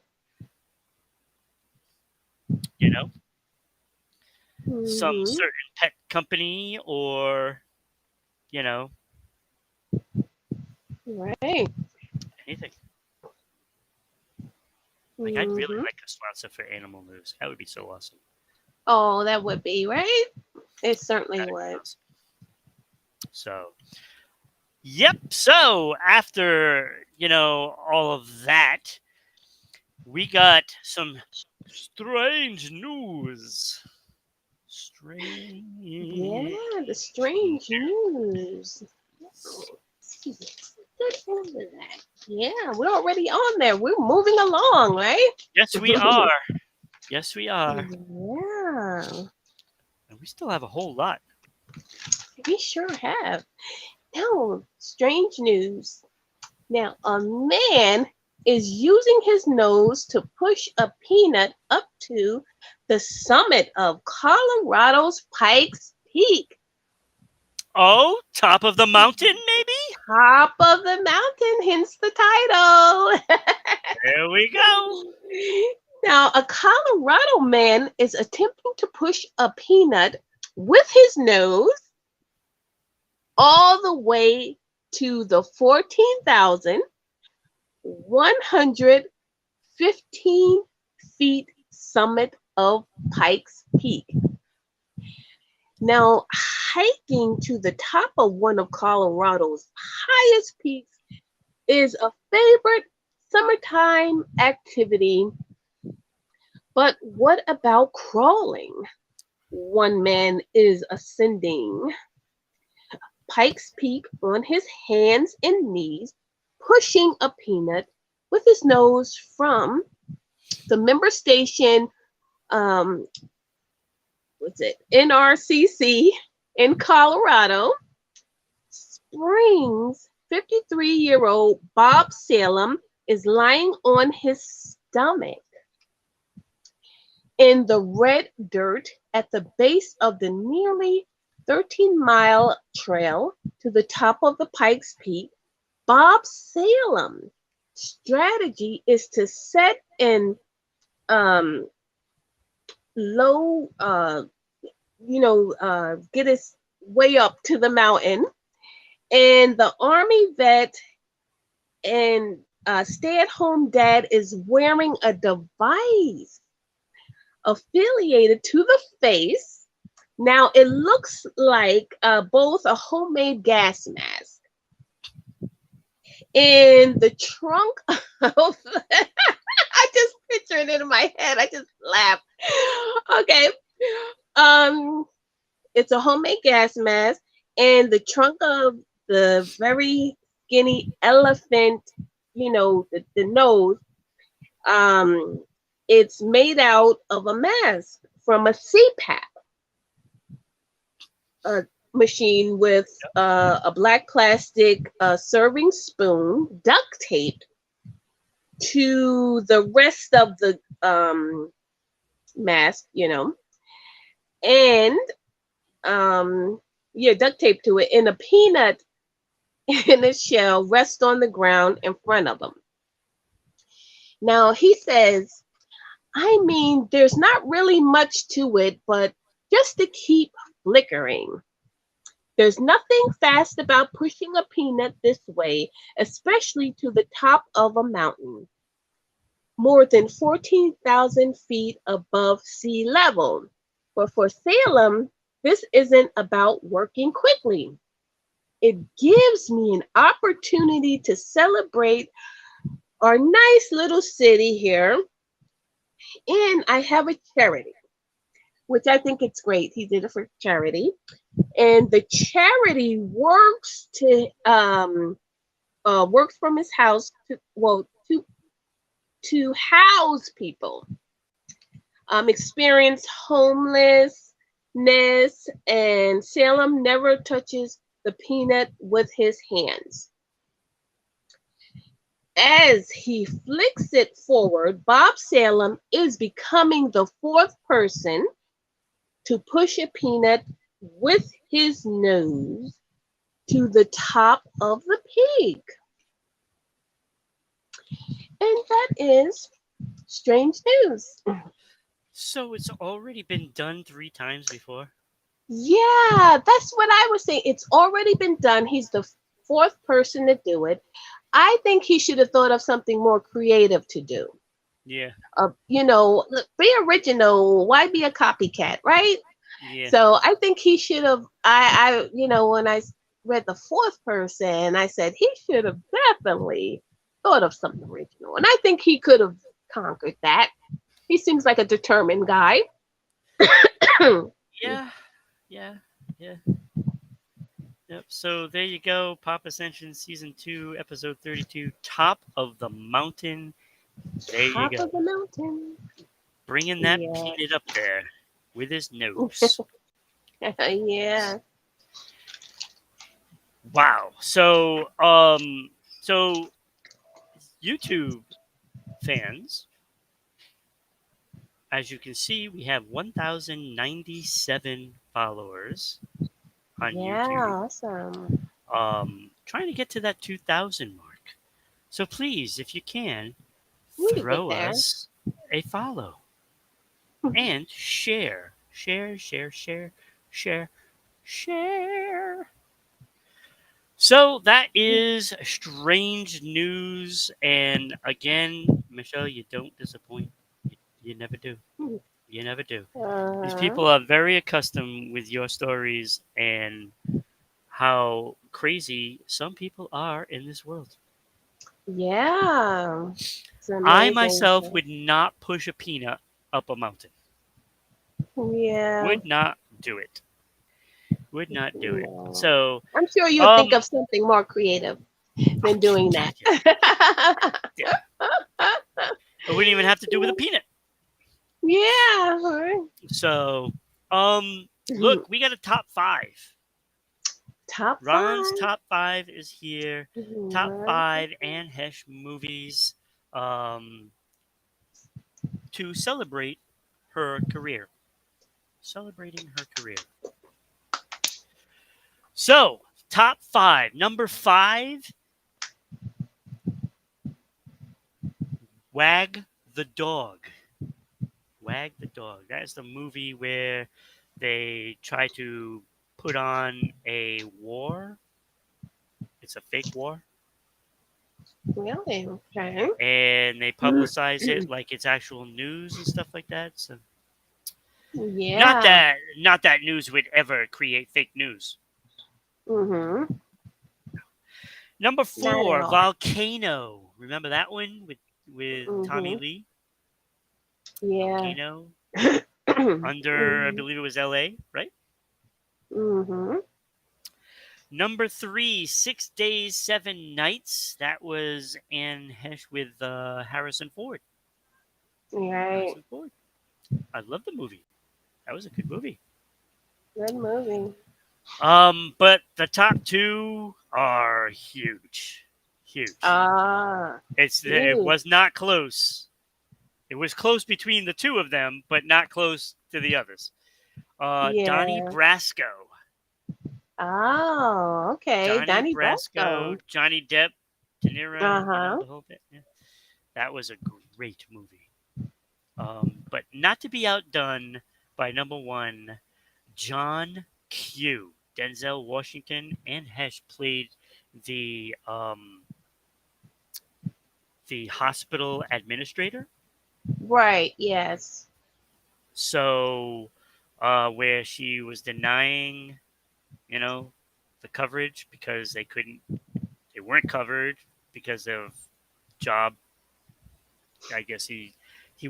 You know, some Mhm. certain pet company or you know Right. anything. Like I'd really Mhm. like a sponsor for animal news. That would be so awesome. Oh, that would be right. It certainly That'd be would. awesome. So yep. So after all of that, we got some strange news. Yeah, Strange. the strange news. Yeah, we're already on there. We're moving along, right? Yes, we are. Yes, we are. Yeah, And we still have a whole lot. we sure have. Now, strange news. Now, a man is using his nose to push a peanut up to the summit of Colorado's Pikes Peak. Oh, top of the mountain, maybe? Top of the mountain, hence the title. There we go. Now, a Colorado man is attempting to push a peanut with his nose all the way to the 14,115 feet summit of Pikes Peak. Now, hiking to the top of one of Colorado's highest peaks is a favorite summertime activity. But what about crawling? One man is ascending Pikes Peak on his hands and knees, pushing a peanut with his nose from the member station, what's it, NRCC in Colorado. Springs 53-year-old Bob Salem is lying on his stomach in the red dirt at the base of the nearly 13-mile trail to the top of the Pikes Peak, Bob Salem strategy is to set in um, low, get his way up to the mountain. And the Army vet and stay-at-home dad is wearing a device affiliated to the face. Now it looks like both a homemade gas mask in the trunk of. I just pictured it in my head. I just laughed. Okay. Um, it's a homemade gas mask, and the trunk of the very skinny elephant, the nose, um, it's made out of a mask from a CPAP machine with a black plastic serving spoon duct taped to the rest of the mask, and duct tape to it, and a peanut in a shell rests on the ground in front of him. Now he says, I mean, there's not really much to it, but just to keep flickering. There's nothing fast about pushing a peanut this way, especially to the top of a mountain, more than 14,000 feet above sea level. But for Salem, this isn't about working quickly. It gives me an opportunity to celebrate our nice little city here. And I have a charity, which I think it's great. He did it for charity. And the charity works from his house to house people experience homelessness, and Salem never touches the peanut with his hands. As he flicks it forward, Bob Salem is becoming the fourth person to push a peanut with his nose to the top of the peak. And that is strange news. So it's already been done 3 times before? Yeah, that's what I was saying. It's already been done. He's the fourth person to do it. I think he should have thought of something more creative to do. Yeah. Be original. Why be a copycat, right? Yeah. So I think he should have. When I read the fourth person, I said he should have definitely thought of something original, and I think he could have conquered that. He seems like a determined guy. Yeah. Yeah. Yeah. Yep. So there you go. Pop Ascension Season 2, Episode 32, Top of the Mountain. There you Top go. of the mountain. Bringing that Yeah. peanut up there with his nose. Yeah. Wow. So YouTube fans, as you can see, we have 1,097 followers on Yeah, YouTube. awesome. Trying to get to that 2,000 mark. So please, if you can, We can get throw there. us a follow and share. So that is strange news, and again, Michelle, you don't disappoint. You never do. You never do. These people are very accustomed with your stories and how crazy some people are in this world. Yeah. It's I amazing. myself would not push a peanut up a mountain. Yeah. Would not do it. Would not do it. No. So, I'm sure you'll think of something more creative than doing that. yeah. I wouldn't even have to do with a peanut. Yeah. So, look, we got a top 5. Top Ron's 5. top 5 is here. Top Mhm. 5 and Hesh movies to celebrate her career. Celebrating her career. So, top 5. Number 5, Wag the Dog. Wag the Dog. That's the movie where they try to put on a war. It's a fake war. Really? Okay. And they publicize it like it's actual news and stuff like that. So Yeah. not that news would ever create fake news. Mm-hmm. Number Not at 4, all. Volcano. Remember that one with Tommy Mm-hmm. Lee? Yeah. Volcano under, I mm-hmm. believe it was L.A., right? Mm-hmm. Number 3, 6 Days, 7 Nights. That was Anne Hesh with Harrison Ford. Right. Harrison Ford. I love the movie. That was a good movie. Good movie. But the top 2 are huge. Huge. Ah. It was not close. It was close between the 2 of them, but not close to the others. Donnie Yeah. Brasco. Oh, okay. Donnie Donnie Brasco, Brasco. Johnny Depp, De Niro, Uh-huh. the whole bit. Yeah. That was a great movie. But not to be outdone by number 1, John Q. Denzel Washington and Hesh played the hospital administrator. Right, yes. So, where she was denying, the coverage because they weren't covered because of job. I guess he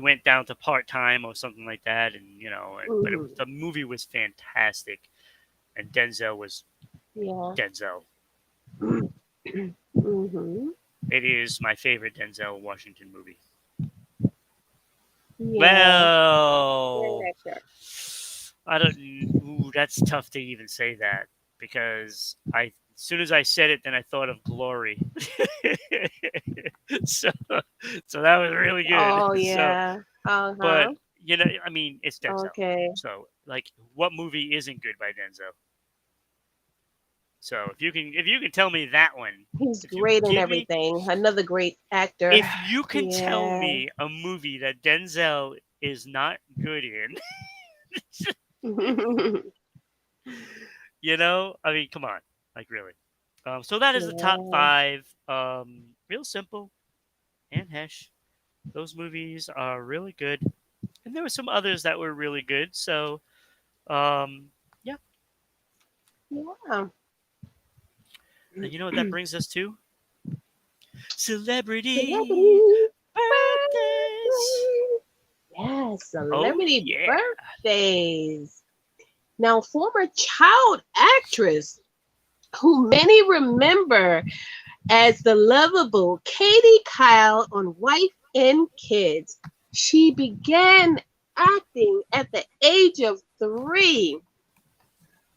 went down to part time or something like that, and but Mm-hmm. the movie was fantastic, and Denzel was Yeah. Denzel. Mm-hmm. It is my favorite Denzel Washington movie. Yeah. Well, Very accurate. I don't. Ooh, that's tough to even say that because as soon as I said it, then I thought of Glory. so, so that was really good. Oh, So, yeah. but Uh-huh. I mean, it's Denzel. Okay. So, like, what movie isn't good by Denzel? So, if you can tell me that one, He's if you great in give me, everything. Another great actor. if you can tell Yeah. me a movie that Denzel is not good in, I mean, come on, like really. So that is the top Yeah. 5. Real simple and Hesh. Those movies are really good, and there were some others that were really good. So, yeah. Yeah. And you know what that brings us to? Celebrity Celebrity birthdays. birthdays. Yes, Oh celebrity yeah. birthdays. Now, former child actress who many remember as the lovable Katie Kyle on Wife and Kids. She began acting at the age of 3,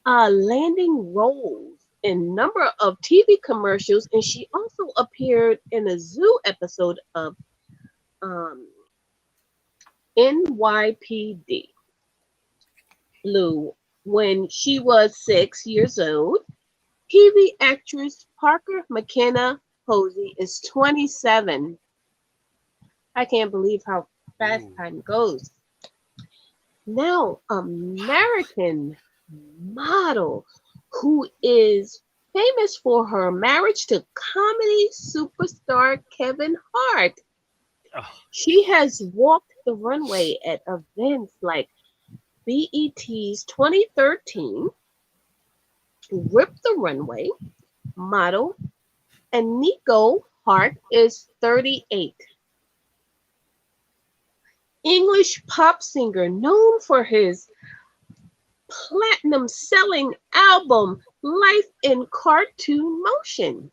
landing roles in number of TV commercials, and she also appeared in a zoo episode of um, NYPD Blue when she was 6 years old. TV actress Parker McKenna Posey is 27. I can't believe how fast Ooh. time goes. Now, American model who is famous for her marriage to comedy superstar Kevin Hart. Oh, She has walked the runway at events like BET's 2013, Rip the Runway, model, and Nico Hart is 38. English pop singer known for his platinum selling album Life in Cartoon Motion.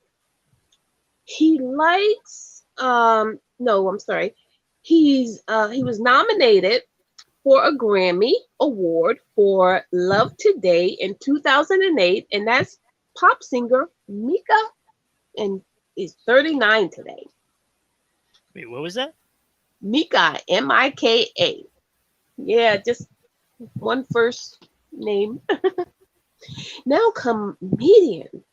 He likes no, I'm sorry. He was nominated for a Grammy Award for Love Today in 2008, and that's pop singer Mika, and is 39 today. wait, what was that? Mika, Mika. Yeah, just one first name. Now, comedian,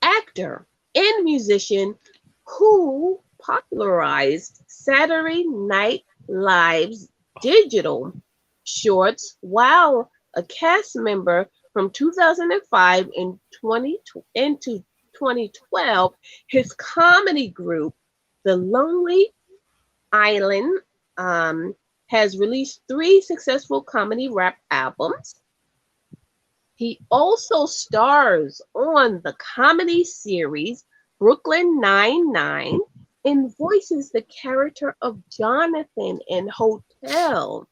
actor, and musician who popularized Saturday Night Live's digital shorts while a cast member from 2005 and 20 into 2012, his comedy group, The Lonely Island, has released 3 successful comedy rap albums. He also stars on the comedy series Brooklyn Nine-Nine and voices the character of Jonathan in Hotel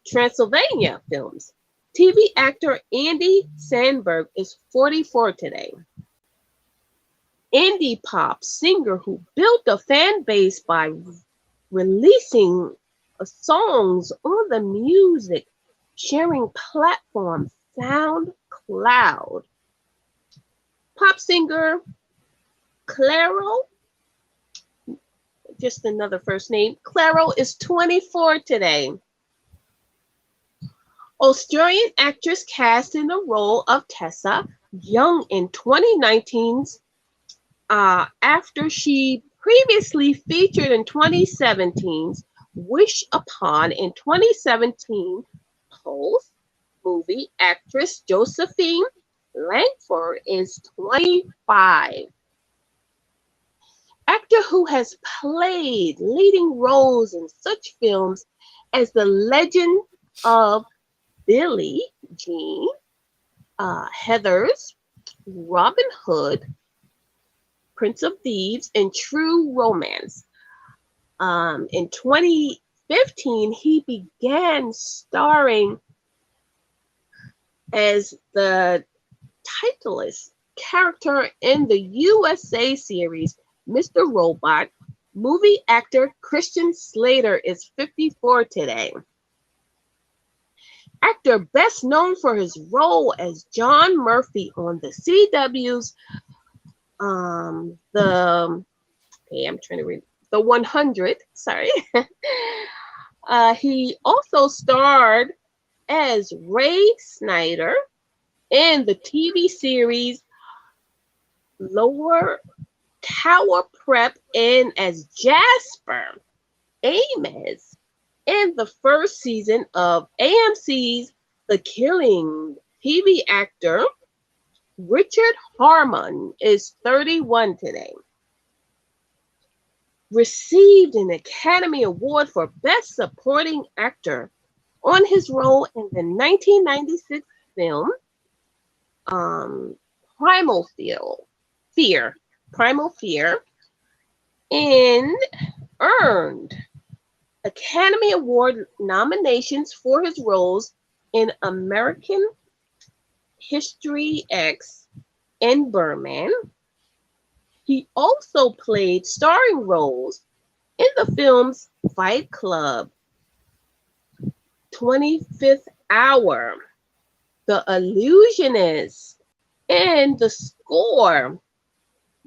Transylvania films. TV actor Andy Samberg is 44 today. Indie pop singer who built a fan base by releasing songs on the music sharing platform SoundCloud. Pop singer Claro, just another first name, Claro is 24 today. Australian actress cast in the role of Tessa Young in 2019's after she previously featured in 2017's Wish Upon in 2017 Pulse movie actress Josephine Langford is 25. Actor who has played leading roles in such films as The Legend of Billie Jean, Heathers, Robin Hood, Prince of Thieves, and True Romance. In 2015, he began starring as the titleless character in the USA series Mr. Robot. Movie actor Christian Slater is 54 today. Actor best known for his role as John Murphy on the CW's the 100. Sorry. He also starred as Ray Snyder in the TV series Lower Tower Prep and as Jasper Ames in the first season of AMC's The Killing. TV actor Richard Harmon is 31 today. Received an Academy Award for Best Supporting Actor on his role in the 1996 film Primal Fear, and earned Academy Award nominations for his roles in American History X and Birdman. He also played starring roles in the films Fight Club, 25th Hour, The Illusionist, and The Score.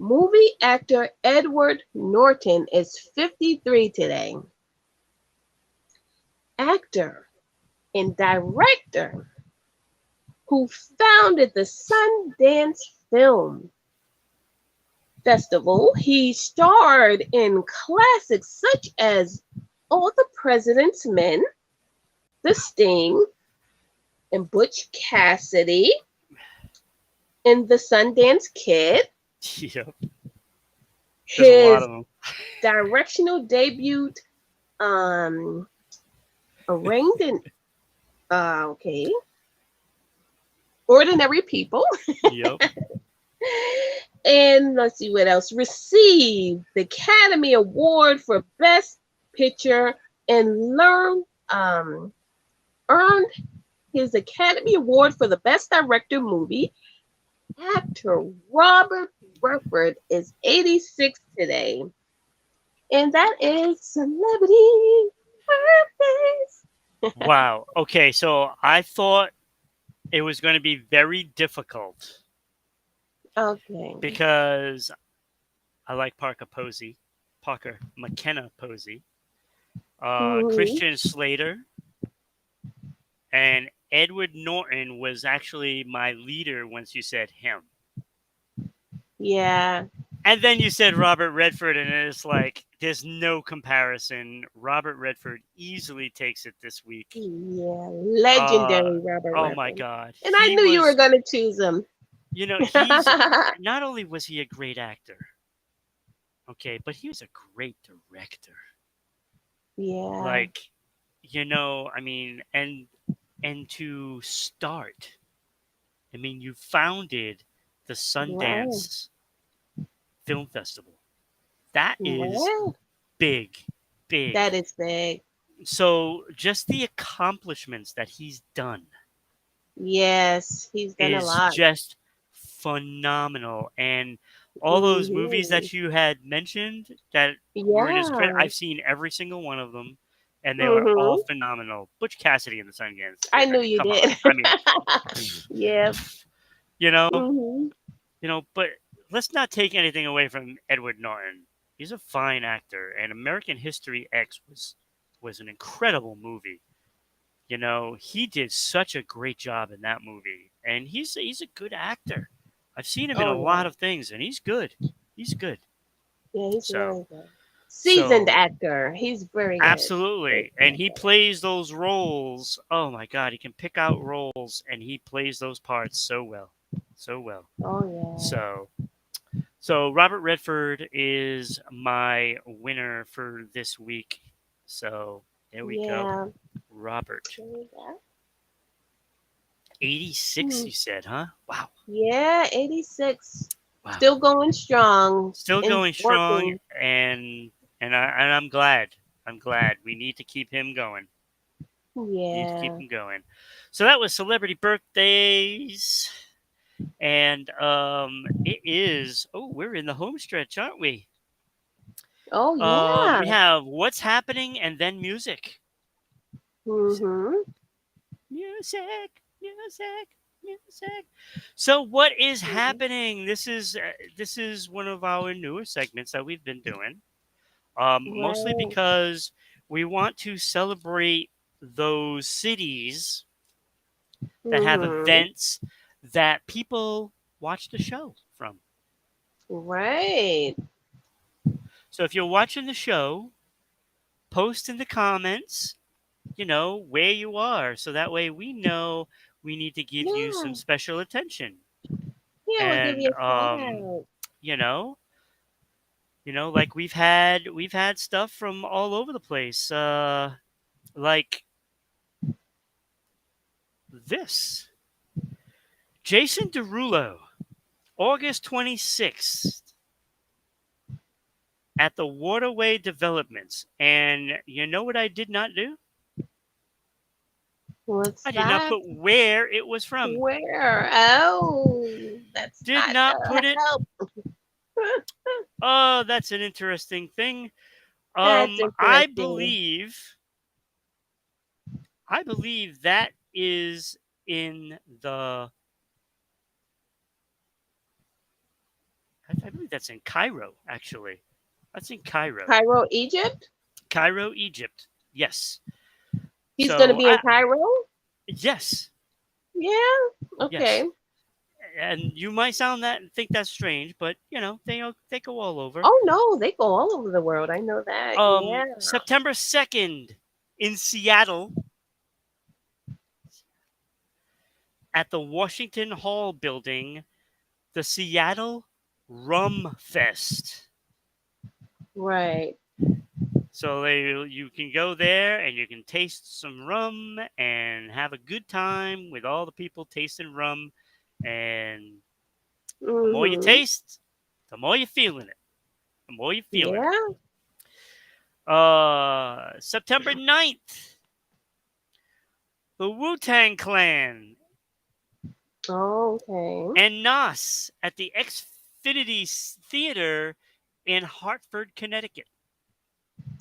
Movie actor Edward Norton is 53 today. Actor and director who founded the Sundance Film Festival. He starred in classics such as All the President's Men, The Sting, and Butch Cassidy, and The Sundance Kid. Yep. There's a lot His of them. directional debut, arranged in, Ordinary People. Yep. And let's see what else. Received the Academy Award for Best Picture and earned his Academy Award for the Best Director movie. Actor Robert Redford is 86 today. And that is Celebrity Birthdays. Wow. Okay, so I thought it was going to be very difficult Okay. because I like Parker McKenna Posey, Mhm. Christian Slater, and Edward Norton was actually my leader once you said him. Yeah. And then you said Robert Redford, and it's like there's no comparison. Robert Redford easily takes it this week. Yeah. Uh, Legendary Robert oh my Redford. God, And I he knew you were was. going to choose him. You know, he's not only was he a great actor, okay, but he was a great director. Yeah. Like, I mean, and to start, I mean, you founded the Right. Sundance Film Festival. That is Right. big, big. That is big. So just the accomplishments that he's done Yes. He's done a is lot. just phenomenal. And all those movies Hmm. that you had mentioned that were in his credit, Yeah. I've seen every single one of them, and they were all Hmm. phenomenal. Butch Cassidy and the Sundance I Kid. I knew mean, you come did. on. I mean, Yeah. you know, Hmm. but let's not take anything away from Edward Norton. He's a fine actor, and American History X was an incredible movie. He did such a great job in that movie, and he's a good actor. I've seen him in Oh a yeah. lot of things, and he's good. He's good. Yeah, he's So really good. Seasoned so actor. He's very good. Very absolutely, and good he actor. plays those roles. Oh my God, he can pick out roles, and he plays those parts so well, so well. Oh So so Robert Redford is my winner for this week. So there we yeah. go, Yeah. Robert. There we go. 86, Hmm. you said, huh? Wow. Yeah, 86. Wow. Still going strong Still and going strong, working. and I'm glad. I'm glad. We need to keep him going. Need to keep Yeah. him going. So that was celebrity birthdays, and it is. Oh, we're in the home stretch, aren't we? Oh yeah. We have what's happening, and then music. Music, Mhm. music, music, music. So what is happening? This is one of our newer segments that we've been doing. Mostly Right. because we want to celebrate those cities that have Mhm. events that people watch the show from. Right. So if you're watching the show, post in the comments, where you are. So that way we know we need to give you some Yeah. special attention. Yeah, we'll give And, you a shout out. you know, like we've had stuff from all over the place. Like this. Jason Derulo, August 26th at the Waterway Developments. And you know what I did not do? What's I did not that? put where it was from. Where? Oh, that's Did not not gonna put it. help. Oh, that's an interesting thing. That's I interesting. believe that is in the I believe that's in Cairo, actually. That's in Cairo. Cairo, Egypt? Cairo, Egypt. Yes. He's gonna So be in I Cairo? yes. Yeah. Okay. Yes. And you might think that's strange, but they go all over. Oh no, they go all over the world. I know that. Yeah. September 2nd in Seattle at the Washington Hall building, the Seattle Rum Fest. Right. So you can go there and you can taste some rum and have a good time with all the people tasting rum. And the more you Mhm. taste, the more you're feeling it. The more you're feeling it. Yeah. September 9th, the Wu-Tang Clan Okay. and Nas at the Xfinity Theater in Hartford, Connecticut.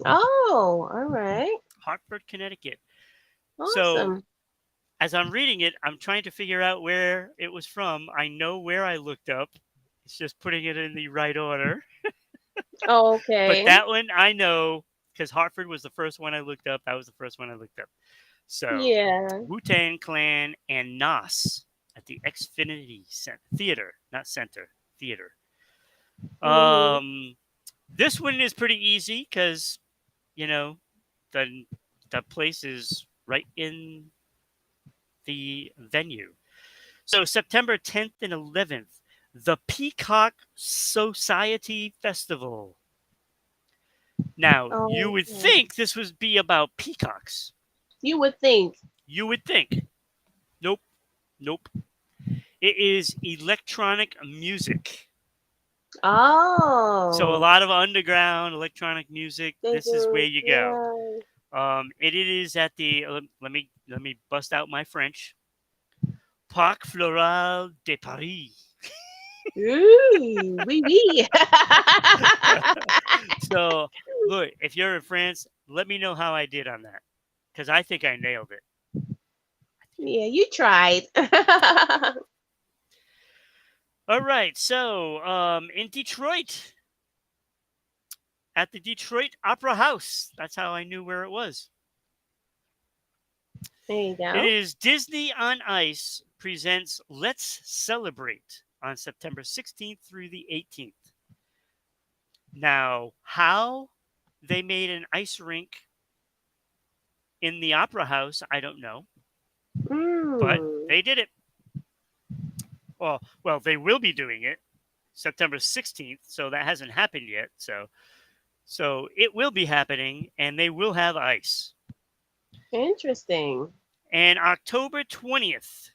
Oh, all right. Hartford, Connecticut. So Awesome. as I'm reading it, I'm trying to figure out where it was from. I know where I looked up. It's just putting it in the right order. But Okay. that one I know because Hartford was the first one I looked up. That was the first one I looked up. So Yeah. Wu-Tang Clan and Nas at the Xfinity Theater, not Center, Theater. Mhm. This one is pretty easy because, you know, the the place is right in the venue. So September 10th and 11th, the Peacock Society Festival. Now, you would Okay. think this would be about peacocks. You would think. You would think. Nope. Nope. It is electronic music. So a Oh, lot of underground electronic music. they This is where do. you go. Yeah. It is at the let me bust out my French. Parc Floral de Paris. Ooh, oui, oui. So look, if you're in France, let me know how I did on that because I think I nailed it. Yeah, you tried. All right, so in Detroit, at the Detroit Opera House, that's how I knew where it was. There you It go. is Disney on Ice presents Let's Celebrate on September 16th through the 18th. Now, how they made an ice rink in the Opera House, I don't know, but Mm. they did it. Well, they will be doing it September 16th, so that hasn't happened yet. So it will be happening, and they will have ice. Interesting. And October 20th,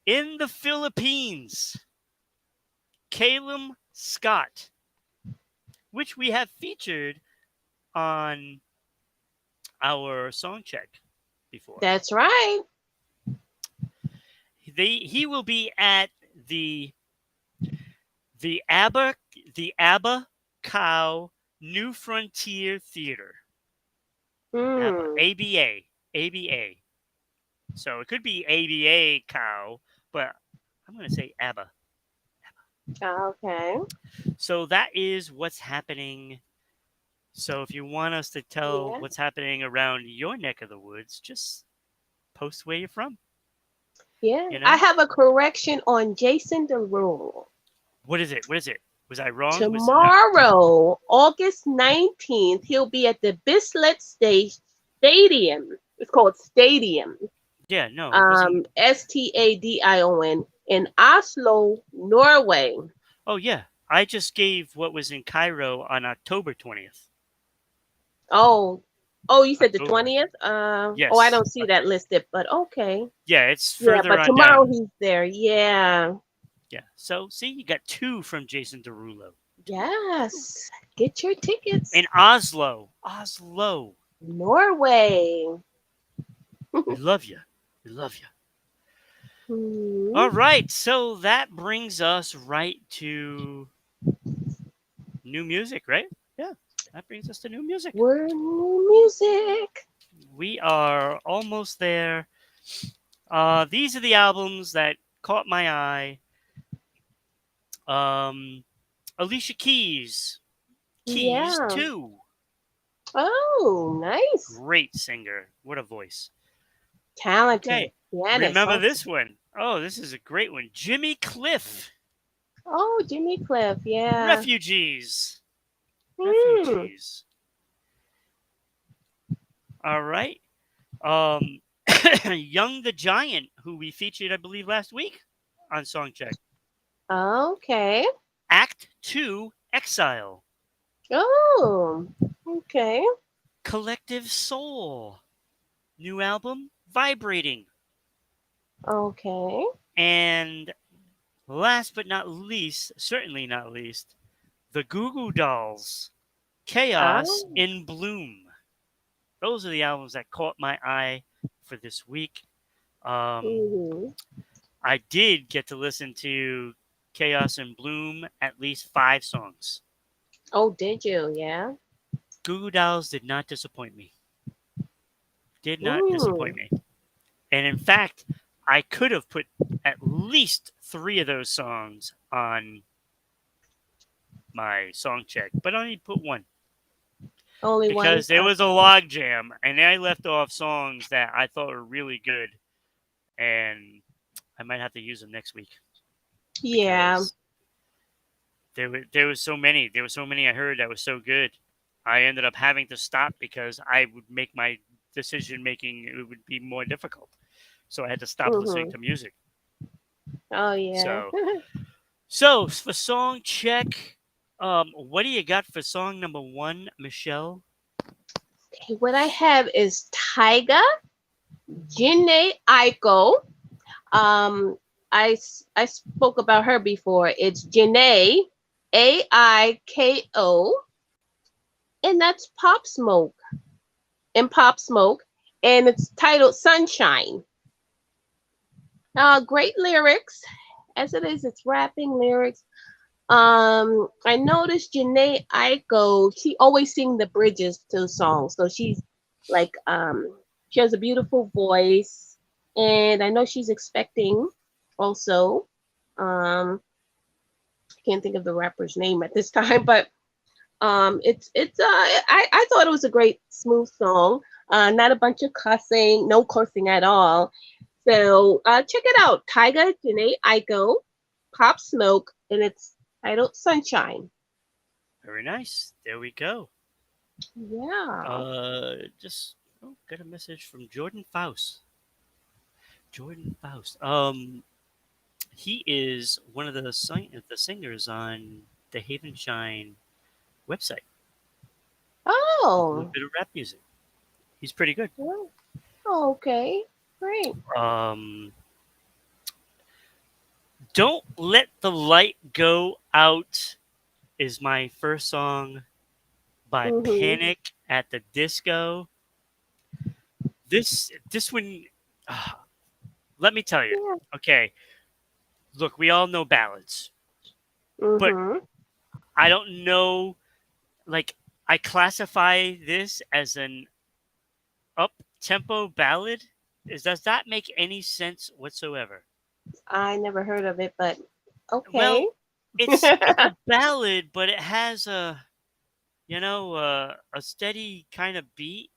in the Philippines, Calum Scott, which we have featured on our song check before. That's right. He will be at the the ABBA the ABBA Cow New Frontier Theater. ABBA, Mm. ABA, ABA. So it could be ABA Cow, but I'm going to say ABBA. Okay. So that is what's happening. So if you want us to tell Yeah. what's happening around your neck of the woods, just post where you're from. Yeah. You I know, have a correction on Jason Derulo. what is it? What is it? Was I wrong? Was it not? Tomorrow, August 19th, he'll be at the Bislett Stadium. It's called Stadium. Yeah, no, it wasn't. Stadion in Oslo, Norway. Oh yeah, I just gave what was in Cairo on October 20th. Oh, oh, you said the October. 20th? Oh, I Yes. don't see that listed, but okay. Yeah, it's Yeah, further but on tomorrow down. he's there. Yeah. Yeah. So see, you got two from Jason Derulo. Two. Yes. Get your tickets. In Oslo. Oslo. Norway. We love you. We love you. All Hmm. right. So that brings us right to new music, right? Yeah. That brings us to new music. We're new music. We are almost there. These are the albums that caught my eye. Um, Alicia Keys. Keys Yeah. 2. Oh, nice. Great singer. What a voice. Talented Okay. pianist Remember also. this one? Oh, this is a great one. Jimmy Cliff. Oh, Jimmy Cliff. Yeah. Refugees. Hmm. Refugees. All right. Um, Young the Giant, who we featured, I believe, last week on Songcheck. Okay. Act 2 Exile. Oh, okay. Collective Soul. New album, Vibrating. Okay. And last but not least, certainly not least, the Goo Goo Dolls. Chaos Oh. in Bloom. Those are the albums that caught my eye for this week. Um, Hmm. I did get to listen to Chaos in Bloom at least 5 songs. Oh, did you? Yeah. Goo Goo Dolls did not disappoint me. Did not disappoint Hmm. me. And in fact, I could have put at least 3 of those songs on my song check, but I only put one. Only one. because there was a log jam, and I left off songs that I thought were really good, and I might have to use them next week Yeah. because there was so many. There were so many I heard that was so good. I ended up having to stop because I would make my decision making. It would be more difficult, so I had to stop listening Mhm. to music. Oh yeah. So, so for song check, what do you got for song number one, Michelle? Okay, what I have is Tyga, Jhené Aiko. Um, I spoke about her before. It's Jhené, Aiko, and that's Pop Smoke and Pop Smoke, and it's titled Sunshine. Great lyrics, as it is. It's rapping lyrics. I noticed Janae Aiko, she always sing the bridges to songs. So she's like, she has a beautiful voice, and I know she's expecting also. I can't think of the rapper's name at this time, but I thought it was a great smooth song. Not a bunch of cussing, no cursing at all. So check it out, Tyga, Janae Aiko, Pop Smoke, and it's titled Sunshine. Very nice. There we go. Yeah. Just got a message from Jordan Faust. Jordan Faust. He is one of the singers on the Haven Shine website. A little Oh. bit of rap music. He's pretty good. Well, okay. Great. Um, Don't Let the Light Go Out is my first song by Mhm. Panic at the Disco. This one, uh, let me tell you. Yeah. Okay, look, we all know ballads, but Mhm. I don't know. Like, I classify this as an up tempo ballad. Does that make any sense whatsoever? I never heard of it, but okay. Well, it's a ballad, but it has a steady kind of beat.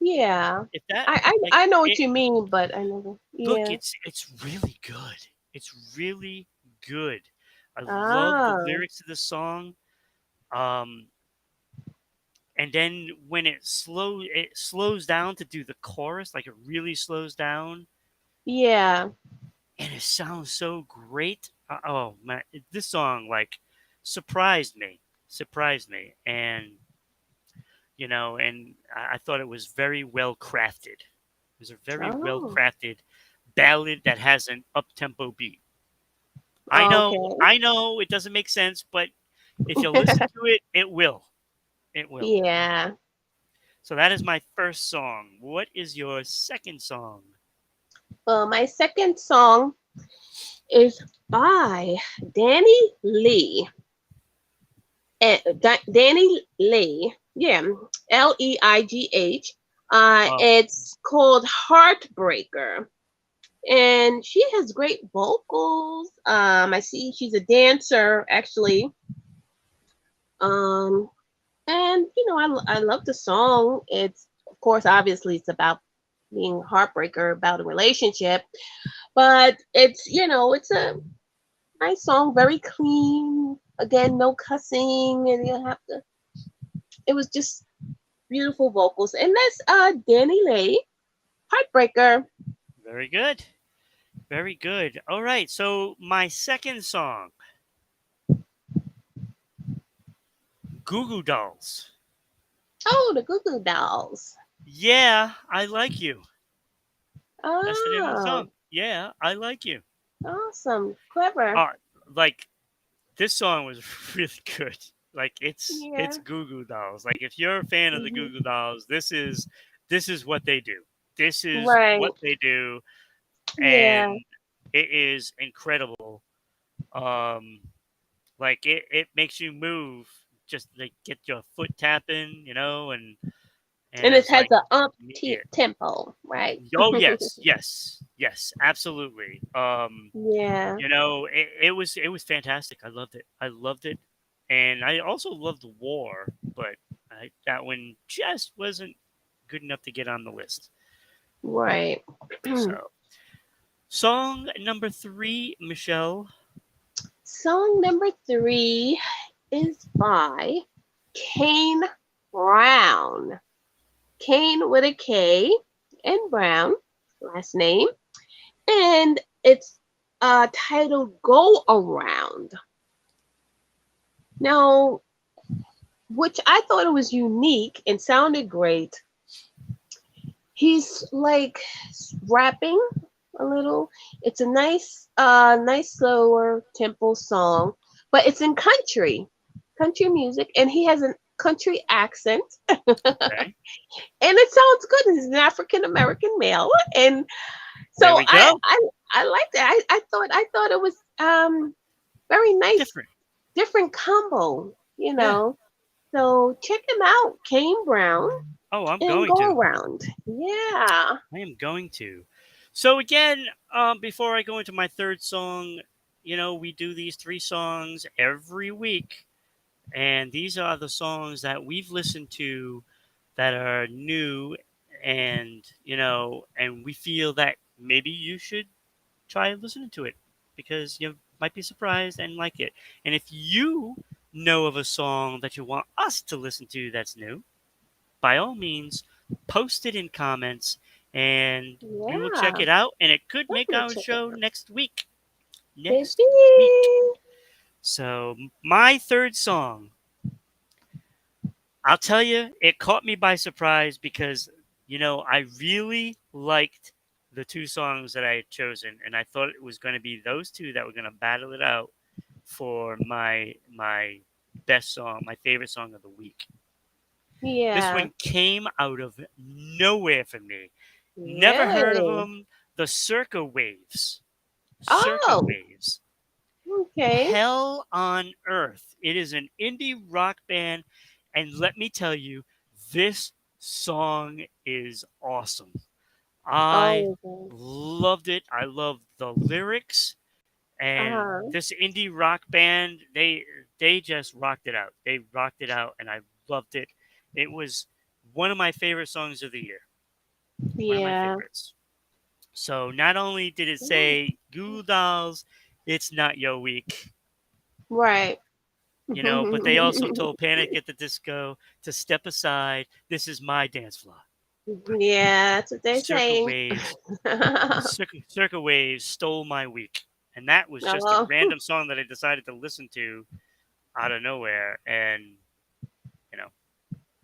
Yeah. If that I, like I know what it you mean, but I never. look, Yeah. it's really good. It's really good. I love the Ah. lyrics of the song. Um, and then when it slows down to do the chorus, like it really slows down, Yeah. and it sounds so great. Oh man, this song like surprised me, and and I thought it was very well crafted. It was a very well Oh. crafted ballad that has an up tempo beat. Okay. I know, it doesn't make sense, but if you listen to it, it will. It will. Yeah. So that is my first song. What is your second song? Well, my second song is by Danny Lee. Danny Lee. Yeah. Leigh. Oh, It's called Heartbreaker. And she has great vocals. I see she's a dancer actually. Um, and I love the song. It's of course obviously it's about being a heartbreaker about a relationship, but it's a nice song, very clean. Again, no cussing, and you have to. It was just beautiful vocals, and that's Danny Lay, Heartbreaker. very good. Very good. All right. So my second song, Goo Goo Dolls. Oh, the Goo Goo Dolls. Yeah, I like you. That's the name of the Oh, song. Yeah, I like you. awesome, clever. Uh, like this song was really good. Like it's Yeah. Goo Goo Dolls. Like if you're a fan of the Goo Hmm. Goo Dolls, this is what they do. This is Right. what they do, and Yeah. it is incredible. Um, like it makes you move, just like get your foot tapping, and And it it's has like a immediate. tempo, right? Oh yes, yes, yes, absolutely. Yeah. It was fantastic. I loved it. And I also loved War, but that one just wasn't good enough to get on the list. Right. So, song number 3, Michelle. Song number 3 is by Kane Brown. Kane with a K and Brown, last name. And it's titled Go Around. Now, which I thought it was unique and sounded great. He's like rapping a little. It's a nice slower tempo song, but it's in country music, and he has a country accent, and Okay. it sounds good. He's an African American male, and There so we go. I liked it. I thought it was very nice, Different. different combo, Yeah. So check him out, Kane Brown, Oh, I'm and going Go to. Around. Yeah. I am going to. So again, before I go into my third song, we do these 3 songs every week, and these are the songs that we've listened to that are new, and and we feel that maybe you should try listening to it because you might be surprised and like it. And if you know of a song that you want us to listen to that's new, by all means, post it in comments and we will check Yeah. it out. And it could make Definitely our check it show out. next week. Next week. Baby. So, my third song, I'll tell you, it caught me by surprise because, I really liked the 2 songs that I had chosen. And I thought it was going to be those 2 that were going to battle it out for my best song, my favorite song of the week. This Yeah. one came out of nowhere for me. Never heard of Really? them. The Circa Waves. Circa Oh, Waves. okay. Hell on Earth. It is an indie rock band. And let me tell you, this song is awesome. I Oh, okay. loved it. I loved the lyrics. And Uh-huh. this indie rock band, they just rocked it out. They rocked it out, and I loved it. It was one of my favorite songs of the year. One of my Yeah. favorites. So not only did it say Goo Dolls, it's not your week, Right. but they also told Panic at the Disco to step aside. This is my dance floor. Yeah, that's what they're Circa saying. Waves, Circa Waves stole my week, and that was just a Oh, random song that I decided to listen to out of nowhere, and you know,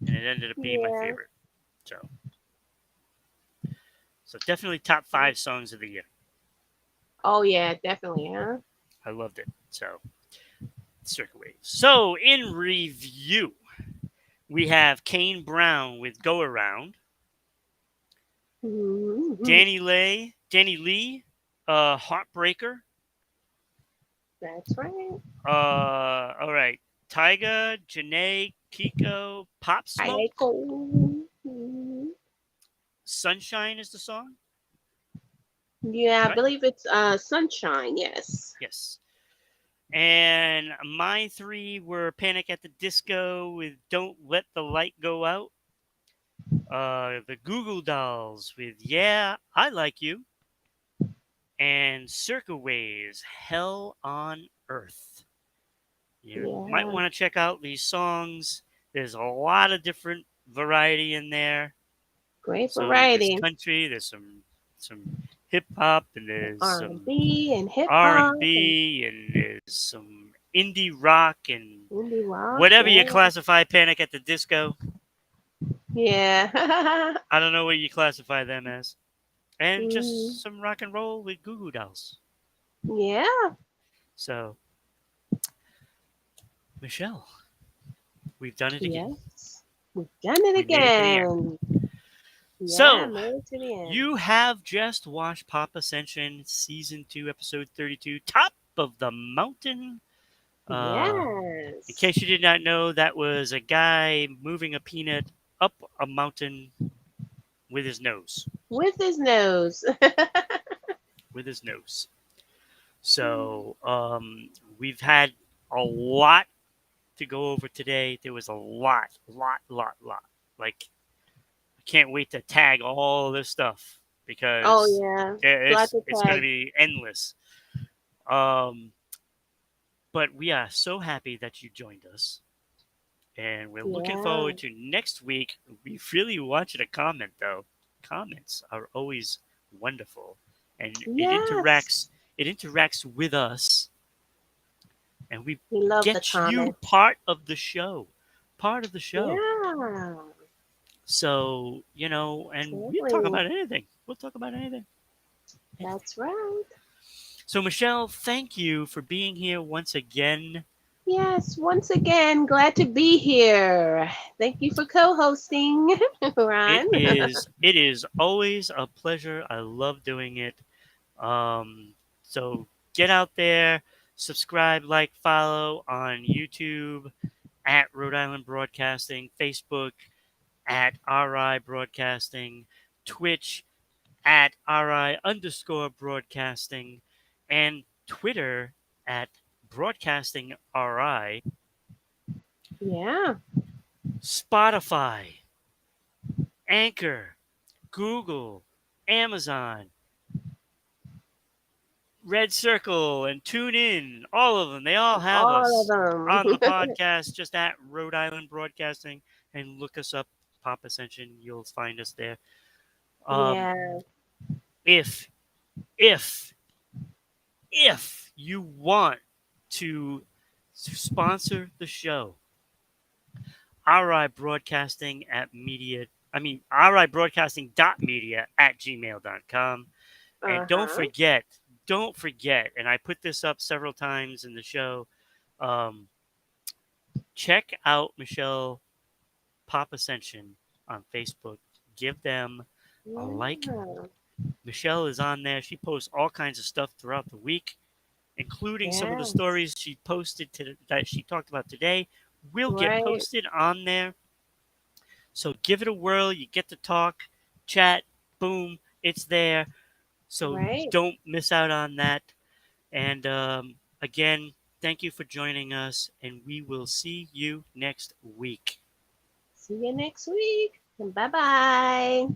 and it ended up being my yeah. favorite. So, so definitely top 5 songs of the year. Oh, yeah, definitely, huh? I loved it. So, Circa Waves. So, in review, we have Kane Brown with Go Around, Mhm. Danny Lee, Heartbreaker. That's right. All right, Tyga, Janae, Kiko, Pop I Smoke, go. Mhm. Sunshine is the song, Yeah, I right? believe it's Sunshine, yes. Yes. And my 3 were Panic at the Disco with Don't Let the Light Go Out, the Google Dolls with Yeah, I Like You, and Circa Waves, Hell on Earth. You might Yeah. want to check out these songs. There's a lot of different variety in there. Great So there's variety. country, there's some hip hop, and there's some R&B and hip R and hop and B, and there's some indie rock, and indie rock. whatever you Yeah. classify Panic at the Disco. Yeah. I don't know what you classify them as, and Mhm. just some rock and roll with Goo Goo Dolls. Yeah. So Michelle, we've done it again. Yes. We've done it We made it to the end. again. Yeah, So made it to the end. you have just watched Pop Ascension Season 2, Episode 32, Top of the Mountain. Uh, in Yes. case you did not know, that was a guy moving a peanut up a mountain with his nose. With his nose. With his nose. So we've had a lot to go over today. There was a lot. Like, I can't wait to tag all this stuff Oh because yeah. Glad to it's going to tag. be endless. Um, but we are so happy that you joined us, and we're looking Yeah. forward to next week. We really want you to comment, though. Comments are always wonderful, and Yes. it interacts with us, and we We love the get you comments. part of the show. Yeah. So, and we'll talk Absolutely. about anything. We'll talk about anything. Anything. That's right. So, Michelle, thank you for being here once again. Yes, once again, glad to be here. Thank you for co-hosting, Ron. It is always a pleasure. I love doing it. So get out there, subscribe, like, follow on YouTube at Rhode Island Broadcasting, Facebook at RI Broadcasting, Twitch at RI underscore broadcasting, and Twitter at Broadcasting RI, Yeah. Spotify, Anchor, Google, Amazon, Red Circle, and Tune In. All of them. They all have All of us on the them. podcast just at Rhode Island Broadcasting, and look us up, Pop Ascension. You'll find us there. Um, Yeah. if if if you want to sponsor the show, RI Broadcasting at media. I mean, RI Broadcasting.media at gmail.com. And Uh-huh. don't forget, and I put this up several times in the show. Um, check out Michelle Pop Ascension on Facebook. Give them a like. Yeah. Michelle is on there. She posts all kinds of stuff throughout the week, including some of the Yes. stories she posted that she talked about today. Will get Right. posted on there. So give it a whirl. You get to talk, chat, boom, it's there. So Right. don't miss out on that. And again, thank you for joining us, and we will see you next week. See you next week. Bye-bye.